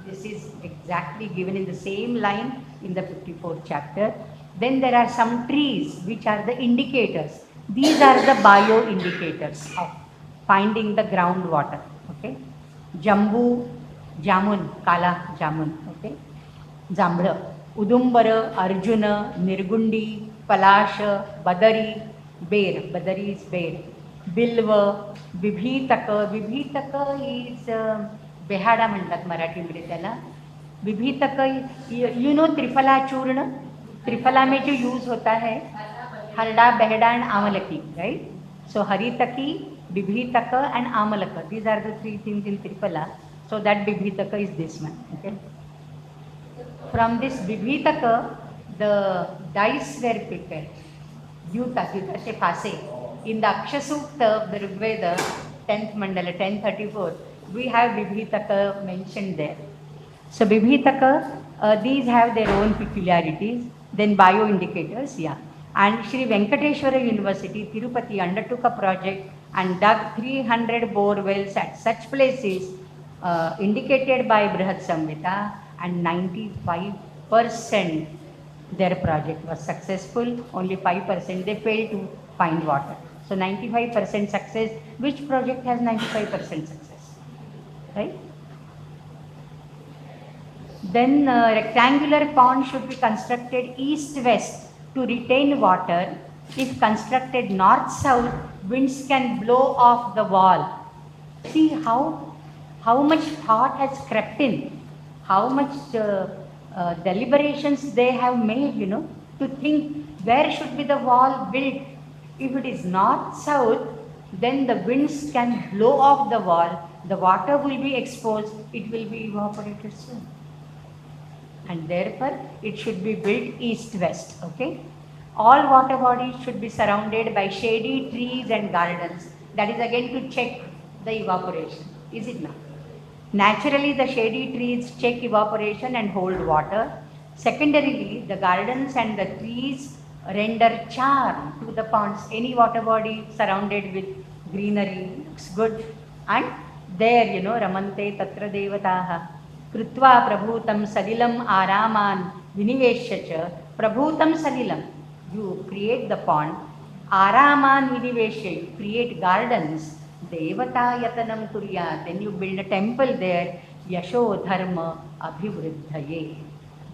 This is exactly given in the same line in the 54th chapter. Then there are some trees which are the indicators. These are the bio-indicators of finding the groundwater. Okay? Jambu, jamun, kala jamun. Okay? जांभळं, Udumbar, Arjun, निर्गुंडी, पलाश, बदरी, बेर, बदरी is बेर, बिल्व, बिभीतक, बिभीतक is बेहाडा म्हणतात मराठीमध्ये त्याला. विभीतक, you know triphala चूर्ण, त्रिफला में जो use होता है, हरडा, बेहडा and amalaki, right? So haritaki, bibhitaka and amalaka, these are the three things in triphala. So that bibhitaka is this one. Okay. From this bibhitaka, the dice were prepared. Dyuta, dyuta phase. In the Akshasukta of the Rigveda, 10th mandala, 1034, we have bibhitaka mentioned there. So bibhitaka, these have their own peculiarities. Then bioindicators, yeah. And Sri Venkateshwara University, Tirupati, undertook a project and dug 300 bore wells at such places indicated by Brihat Samhita, and 95% their project was successful. Only 5% they failed to find water. So 95% success. Which project has 95% success? Right? Then rectangular pond should be constructed east-west to retain water. If constructed north-south, winds can blow off the wall. See how much thought has crept in, how much deliberations they have made, you know, to think where should be the wall built. If it is north-south, then the winds can blow off the wall, the water will be exposed, it will be evaporated soon. And therefore it should be built east-west. Okay, all water bodies should be surrounded by shady trees and gardens. That is again to check the evaporation, is it not? Naturally the shady trees check evaporation and hold water. Secondarily, the gardens and the trees render charm to the ponds. Any water body surrounded with greenery looks good. And there, you know, ramante tatra devataha कृत्वा प्रभूतं सलिलं आरामान विनिवेश्य च. प्रभूतं सलिलं, you create the pond. आरामान विनिवेश्य, you create gardens. देवता यतनं कुर्यात्, then you build a temple there. यशो धर्म अभिवृद्धये,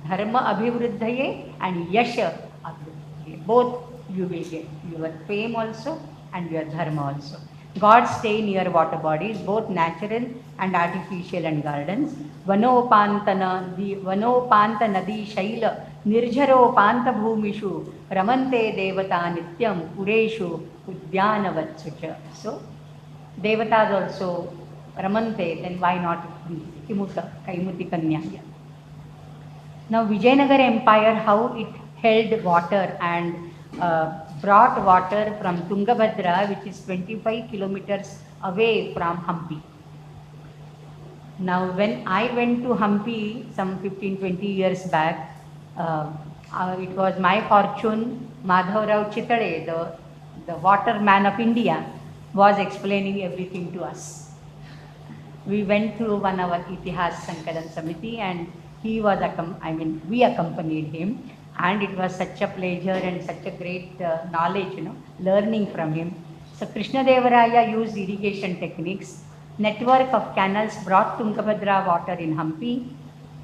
धर्म अभिवृद्धये and Yash अभिवृद्धये. Both you will get, your fame also and your dharma also. God stay near water bodies, both natural and artificial, and gardens. Vanopanta nadi shaila nirjaropanta bhumishu ramante devata nityam pureshu udyanavatsucha. So devatas also ramante, then why not kimuta kaimuti kanyaya. Now Vijayanagar Empire, how it held water and brought water from Tungabhadra, which is 25 kilometers away from Hampi. Now when I went to Hampi some 15-20 years back, it was my fortune, Madhavrao Chitale, the waterman of India, was explaining everything to us. We went through one hour Itihas Sankalan Samiti, and he was, we accompanied him. And it was such a pleasure and such a great knowledge, you know, learning from him. So Krishnadevaraya used irrigation techniques. Network of canals brought Tungabhadra water in Hampi.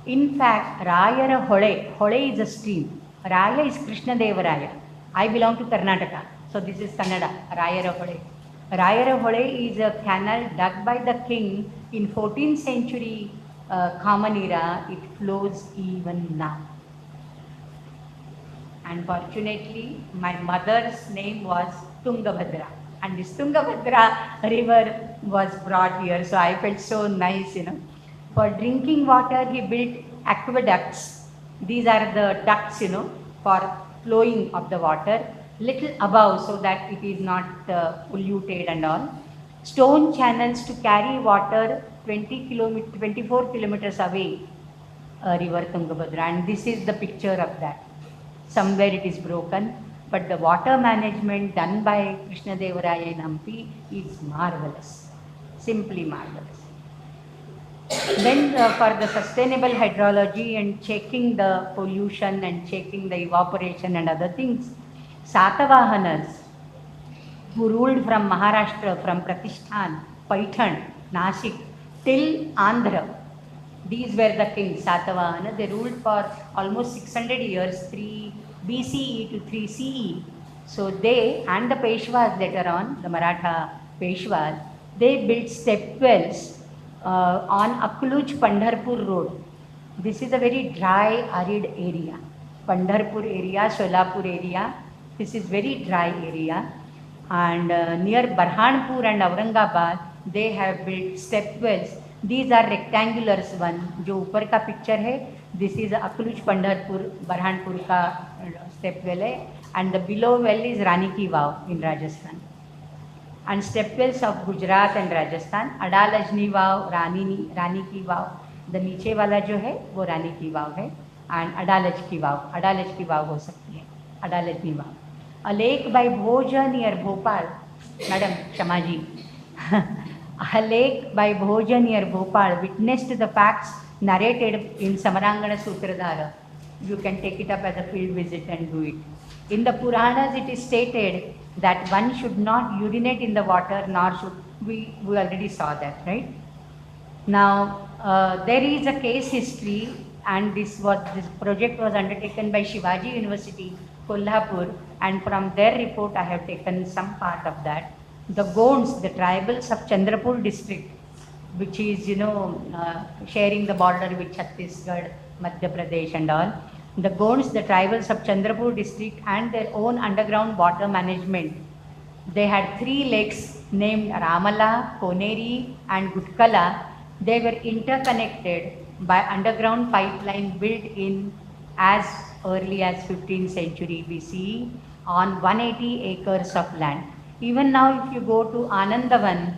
In fact, Rayara Hole is a stream. Raya is Krishnadevaraya. I belong to Karnataka, so this is Kannada, Rayara Hole. Rayara Hole is a canal dug by the king in 14th century common era. It flows even now. And fortunately, my mother's name was Tungabhadra, and this Tungabhadra river was brought here. So I felt so nice, you know. For drinking water, he built aqueducts. These are the ducts, you know, for flowing of the water, little above so that it is not polluted and all. Stone channels to carry water 24 kilometers away, river Tungabhadra, and this is the picture of that. Somewhere it is broken, but the water management done by Krishnadevaraya in Hampi is marvelous, simply marvelous. Then for the sustainable hydrology and checking the pollution and checking the evaporation and other things, Satavahanas, who ruled from Maharashtra, from Pratishthan, Paithan, Nashik till Andhra, These were the kings, Satavahana. They ruled for almost 600 years, 3 BCE to 3 CE. So they and the Peshwas later on, the Maratha Peshwas, they built stepwells on Akluj Pandharpur road. This is a very dry, arid area. Pandharpur area, Solapur area. This is very dry area. And near Barhanpur and Aurangabad, they have built stepwells. These are rectangular one. जो ऊपर का picture है, this is Akluj Pandharpur Barhanpur का stepwell है, and the below well is Rani Ki Vav in Rajasthan. And stepwells of Gujarat and Rajasthan, Adalajni Vav, Rani Ki Vav. The नीचे वाला जो है वो रानी की वाव है, and अडालज की वाव हो सकती है, अडालजनी वाव. A lake by Bhoja near Bhopal, Madam Shamaji, a lake by Bhoja near Bhopal witnessed the facts narrated in Samarangana Sutradhara. You can take it up as a field visit and do it. In the Puranas, it is stated that one should not urinate in the water, nor should we already saw that, right? Now, there is a case history, and this project was undertaken by Shivaji University, Kolhapur, and from their report I have taken some part of that. The Gonds, the tribals of Chandrapur district, which is, sharing the border with Chhattisgarh, Madhya Pradesh and all. The Gonds, the tribals of Chandrapur district, and their own underground water management. They had 3 lakes named Ramala, Koneri and Gutkala. They were interconnected by underground pipeline built in as early as 15th century BCE on 180 acres of land. Even now, if you go to Anandavan,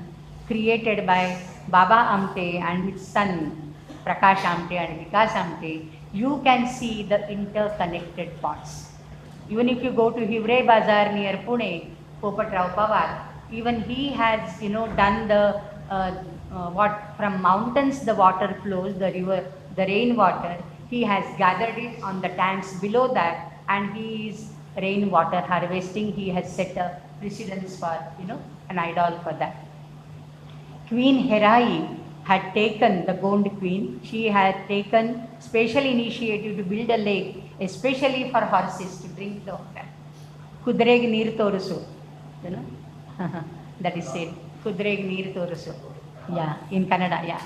created by Baba Amte and his son Prakash Amte and Vikas Amte, you can see the interconnected pots. Even if you go to Hivre Bazar near Pune, Popatrao Pawar, even he has, done the from mountains the water flows, the river, the rainwater, he has gathered it on the tanks below that, and he is rainwater harvesting. He has set a precedence for, an idol for that. Queen Herai had taken, the Gond queen, she had taken special initiative to build a lake, especially for horses to drink the water. Kudreg Neer Torusu, that is said, Kudreg Neer Torusu. Yeah, in Kannada, yeah.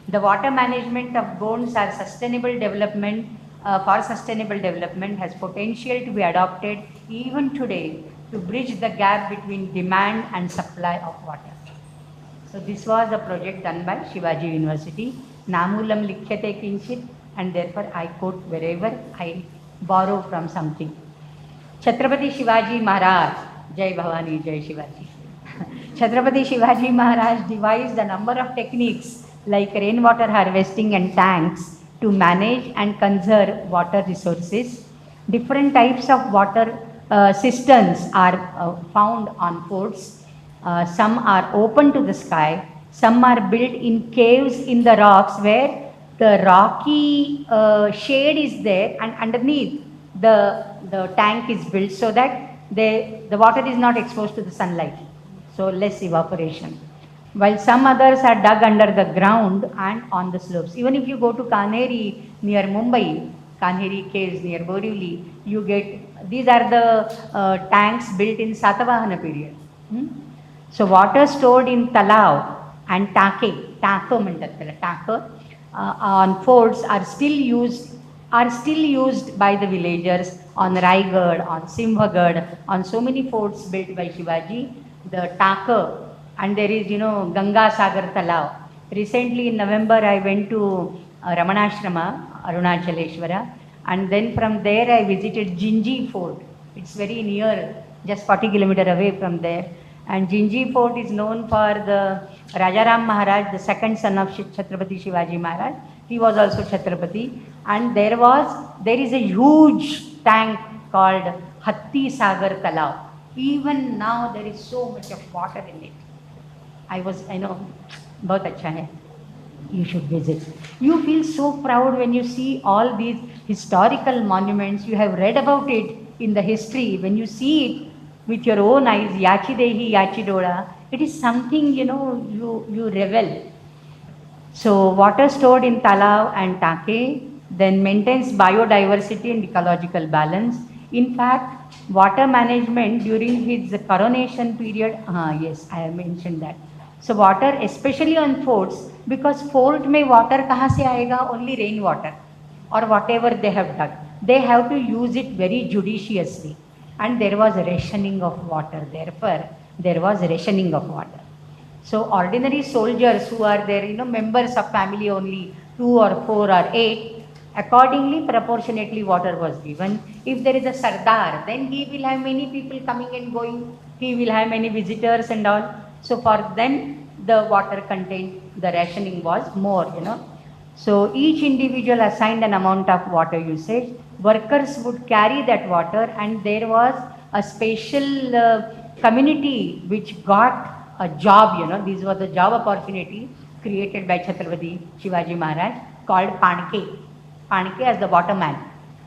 The water management of Gonds are sustainable development, for sustainable development has potential to be adopted even today to bridge the gap between demand and supply of water. So this was a project done by Shivaji University. Namulam likhyate kinchit, and therefore I quote wherever I borrow from something. Chhatrapati Shivaji Maharaj, Jai Bhavani, Jai Shivaji. Chhatrapati Shivaji Maharaj devised a number of techniques like rainwater harvesting and tanks to manage and conserve water resources. Different types of water cisterns are found on forts. Some are open to the sky. Some are built in caves in the rocks where the rocky shade is there, and underneath the tank is built so that the water is not exposed to the sunlight. So less evaporation. While some others are dug under the ground and on the slopes. Even if you go to Kanheri near Mumbai, Kanheri caves near Borivali, you get, these are the tanks built in Satavahana period. So water stored in Talav and Tako on forts are still used by the villagers on Raigad, on Simhagad, on so many forts built by Shivaji. The Taka, and there is, Ganga Sagar Talav. Recently in November, I went to Ramanashrama, Arunachaleshwara, and then from there I visited Jinji Fort. It's very near, just 40 kilometers away from there. And Jinji Fort is known for the Rajaram Maharaj, the second son of Chhatrapati Shivaji Maharaj. He was also Chhatrapati. And there is a huge tank called Hatti Sagar Talav. Even now there is so much of water in it. I know, bahut acha hai. You should visit. You feel so proud when you see all these historical monuments. You have read about it in the history. When you see it with your own eyes, Yachi Dehi, Yachi Doda, it is something, you revel. So water stored in talav and take then maintains biodiversity and ecological balance. In fact, water management during his coronation period, yes, I have mentioned that. So water, especially on forts, because fort में water कहाँ से आएगा? Only rain water or whatever they have dug. They have to use it very judiciously. And there was rationing of water. Therefore, there was rationing of water. So ordinary soldiers who are there, members of family only, 2 or 4 or 8, accordingly, proportionately water was given. If there is a Sardar, then he will have many people coming and going. He will have many visitors and all. So for then, the water content, the rationing was more. So each individual assigned an amount of water usage. Workers would carry that water, and there was a special community which got a job. These were the job opportunity created by Chhatrapati Shivaji Maharaj called Panke. Panke as the waterman.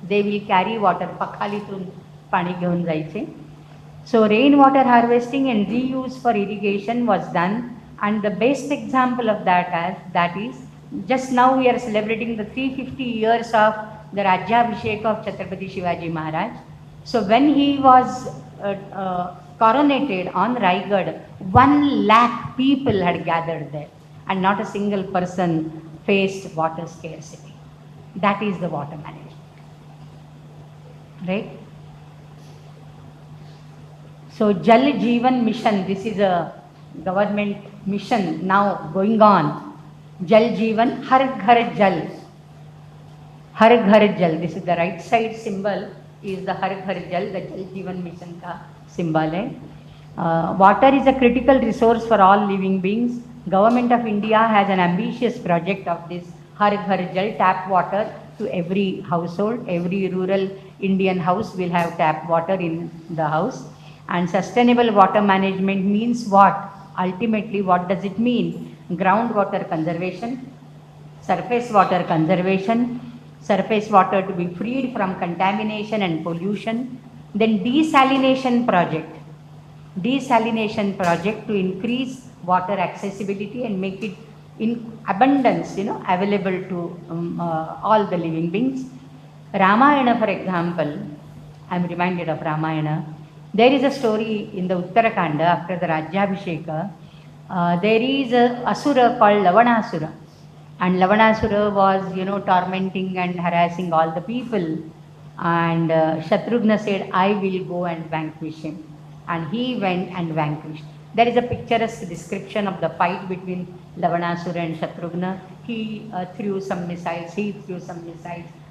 They will carry water. Pakhalitun pani घेऊन जायचे. So rainwater harvesting and reuse for irrigation was done, and the best example of that is just now we are celebrating the 350 years of the Rajyabhishek of Chhatrapati Shivaji Maharaj. So when he was coronated on Raigad, 1 lakh people had gathered there, and not a single person faced water scarcity. That is the water management, right? So Jal Jeevan Mission, this is a government mission now going on. Jal Jeevan, Har Ghar Jal. Har Ghar Jal, this is the right side symbol, is the Har Ghar Jal, the Jal Jeevan Mission ka symbol hai. Water is a critical resource for all living beings. Government of India has an ambitious project of this Har Ghar Jal, tap water to every household. Every rural Indian house will have tap water in the house. And sustainable water management means what? Ultimately, what does it mean? Groundwater conservation, surface water conservation, surface water to be freed from contamination and pollution, then desalination project to increase water accessibility and make it in abundance, available to all the living beings. Ramayana, for example, I am reminded of Ramayana. There is a story in the Uttarakanda after the Rajyabhisheka. There is a asura called Lavanasura, and Lavanasura was tormenting and harassing all the people, and Shatrughna said, I will go and vanquish him, and he went and vanquished. There is a picturesque description of the fight between Lavanasura and Shatrughna. He threw some missiles,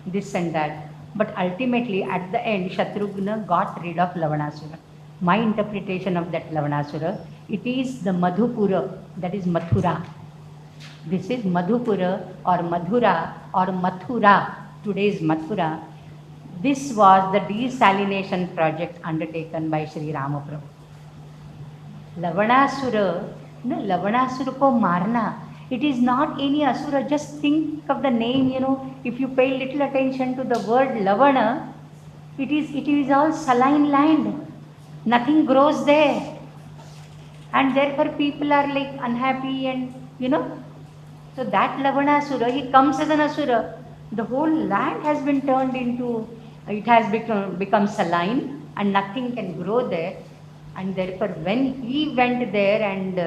this and that. But ultimately, at the end, Shatrughna got rid of Lavanasura. My interpretation of that Lavanasura, it is the Madhupura, that is Mathura. This is Madhupura or Madhura or Mathura, today's Mathura. This was the desalination project undertaken by Sri Ramaprabhu. Lavanasura ko marna. It is not any asura. Just think of the name, if you pay little attention to the word Lavana, it is all saline land. Nothing grows there. And therefore people are like unhappy and, So that Lavanasura, he comes as an asura. The whole land has been turned into, it has become saline and nothing can grow there. And therefore when he went there and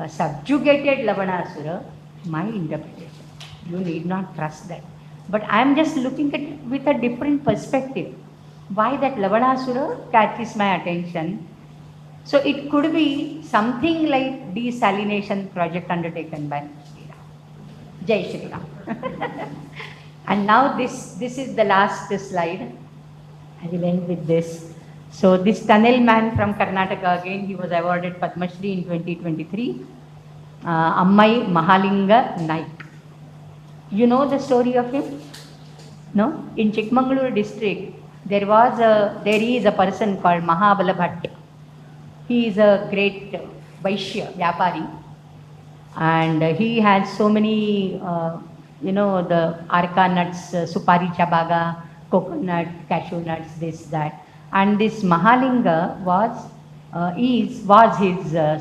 subjugated Lavanasura, my interpretation, you need not trust that. But I am just looking at it with a different perspective. Why that Lavanasura catches my attention? So it could be something like desalination project undertaken by Sri Ram. Jai Shri Ram. And now this is the last slide. I will end with this. So this tunnel man from Karnataka, again, he was awarded Padma Shri in 2023. Ammai Mahalinga Naik. You know the story of him? No? In Chikmagalur district, there is a person called Mahabala Bhatt. He is a great Vaishya, Vyapari. And he has so many, the arka nuts, supari chabaga, coconut, cashew nuts, this, that. And this Mahalinga was his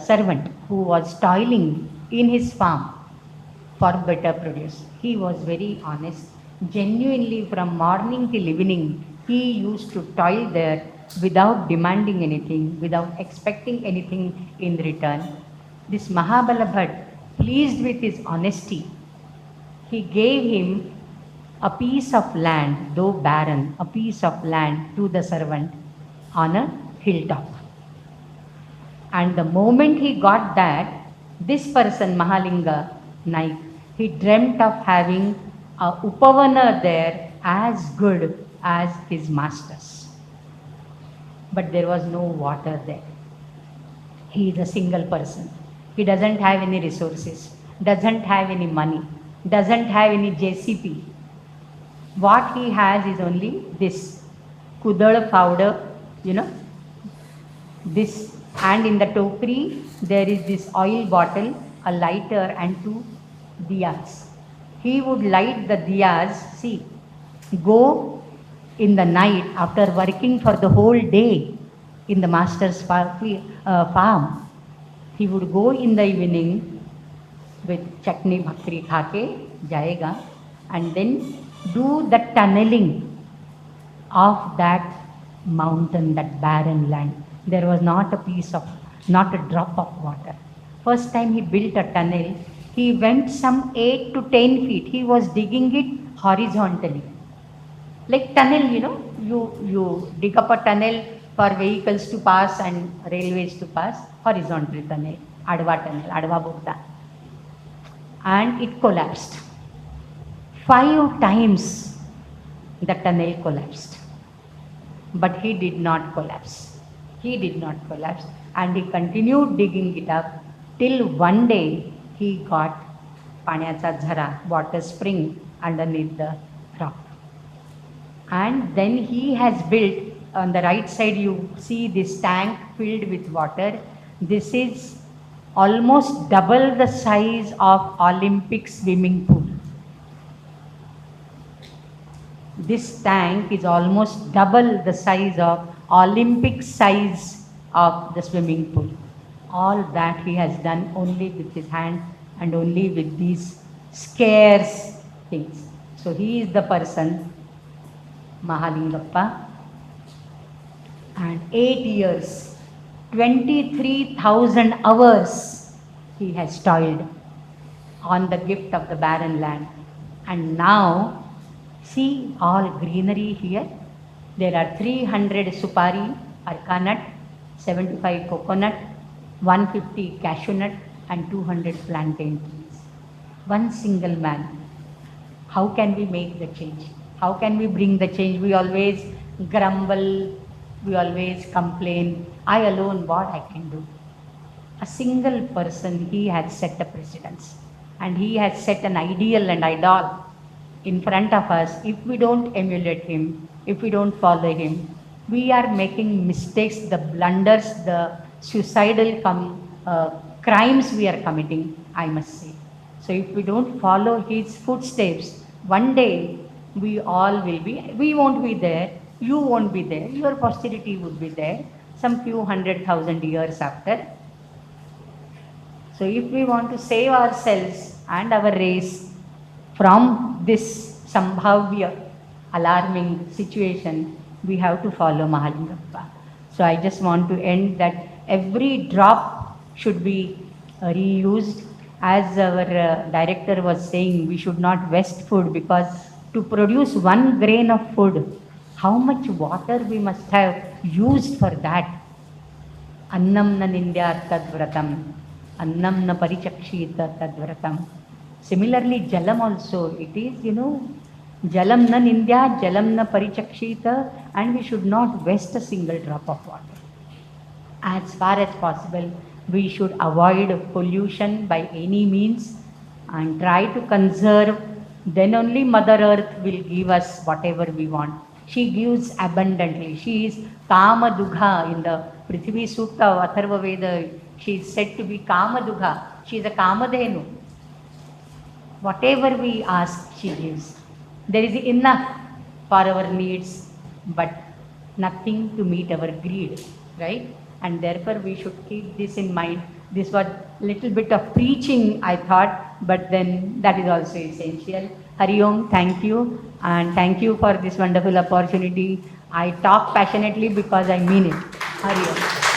servant who was toiling in his farm for better produce. He was very honest. Genuinely, from morning till evening, he used to toil there without demanding anything, without expecting anything in return. This Mahabala Bhatt, pleased with his honesty, he gave him a piece of land, though barren, a piece of land to the servant on a hilltop. And the moment he got that, this person, Mahalinga Naik, he dreamt of having a Upavana there as good as his masters. But there was no water there. He is a single person. He doesn't have any resources, doesn't have any money, doesn't have any JCP. What he has is only this kudal powder, you know, this, and in the tokri there is this oil bottle, a lighter, and two diyas. He would light the diyas, see, go in the night after working for the whole day in the master's farm. He would go in the evening with chutney bhakri khake jayega, and then do the tunneling of that mountain, that barren land. There was not a drop of water. First time he built a tunnel, he went some 8 to 10 feet. He was digging it horizontally. Like tunnel, you know, you dig up a tunnel for vehicles to pass and railways to pass, horizontal tunnel, adva bogda. And it collapsed. 5 times the tunnel collapsed. But he did not collapse. He did not collapse, and he continued digging it up till one day he got Panyacha Jhara, water spring underneath the rock. And then he has built, on the right side you see this tank filled with water. This is almost double the size of Olympic swimming pool. This tank is almost double the size of Olympic size of the swimming pool. All that he has done only with his hand and only with these scarce things. So he is the person, Mahalingappa, and 8 years, 23,000 hours he has toiled on the gift of the barren land. And now, see all greenery here. There are 300 supari, arka nut, 75 coconut, 150 cashew nut, and 200 plantain trees. One single man. How can we make the change? How can we bring the change? We always grumble, we always complain. I alone, what I can do? A single person, he has set a precedence. And he has set an ideal and idol in front of us. If we don't emulate him, if we don't follow him, we are making mistakes, the blunders, the suicidal crimes we are committing, I must say. So if we don't follow his footsteps, one day we all will be, we won't be there, you won't be there, your posterity would be there, some few 100,000 years after. So if we want to save ourselves and our race from this sambhavya alarming situation, we have to follow Mahalingappa. So I just want to end that every drop should be reused. As our director was saying, we should not waste food, because to produce 1 grain of food, how much water we must have used for that. Annam na nindyat tadvratam, annam na parichakshita tadvratam. Similarly, jalam also, it is, jalam na nindya, jalam na parichakshita, and we should not waste a single drop of water. As far as possible, we should avoid pollution by any means and try to conserve. Then only Mother Earth will give us whatever we want. She gives abundantly. She is Kama Dugha in the Prithvi Sutta of Atharva Veda. She is said to be Kama Dugha. She is a Kamadhenu. Whatever we ask, she gives. There is enough for our needs, but nothing to meet our greed, right? And therefore we should keep this in mind. This was little bit of preaching, I thought, but then that is also essential. Hari Om, thank you, and thank you for this wonderful opportunity. I talk passionately because I mean it. Hari Om.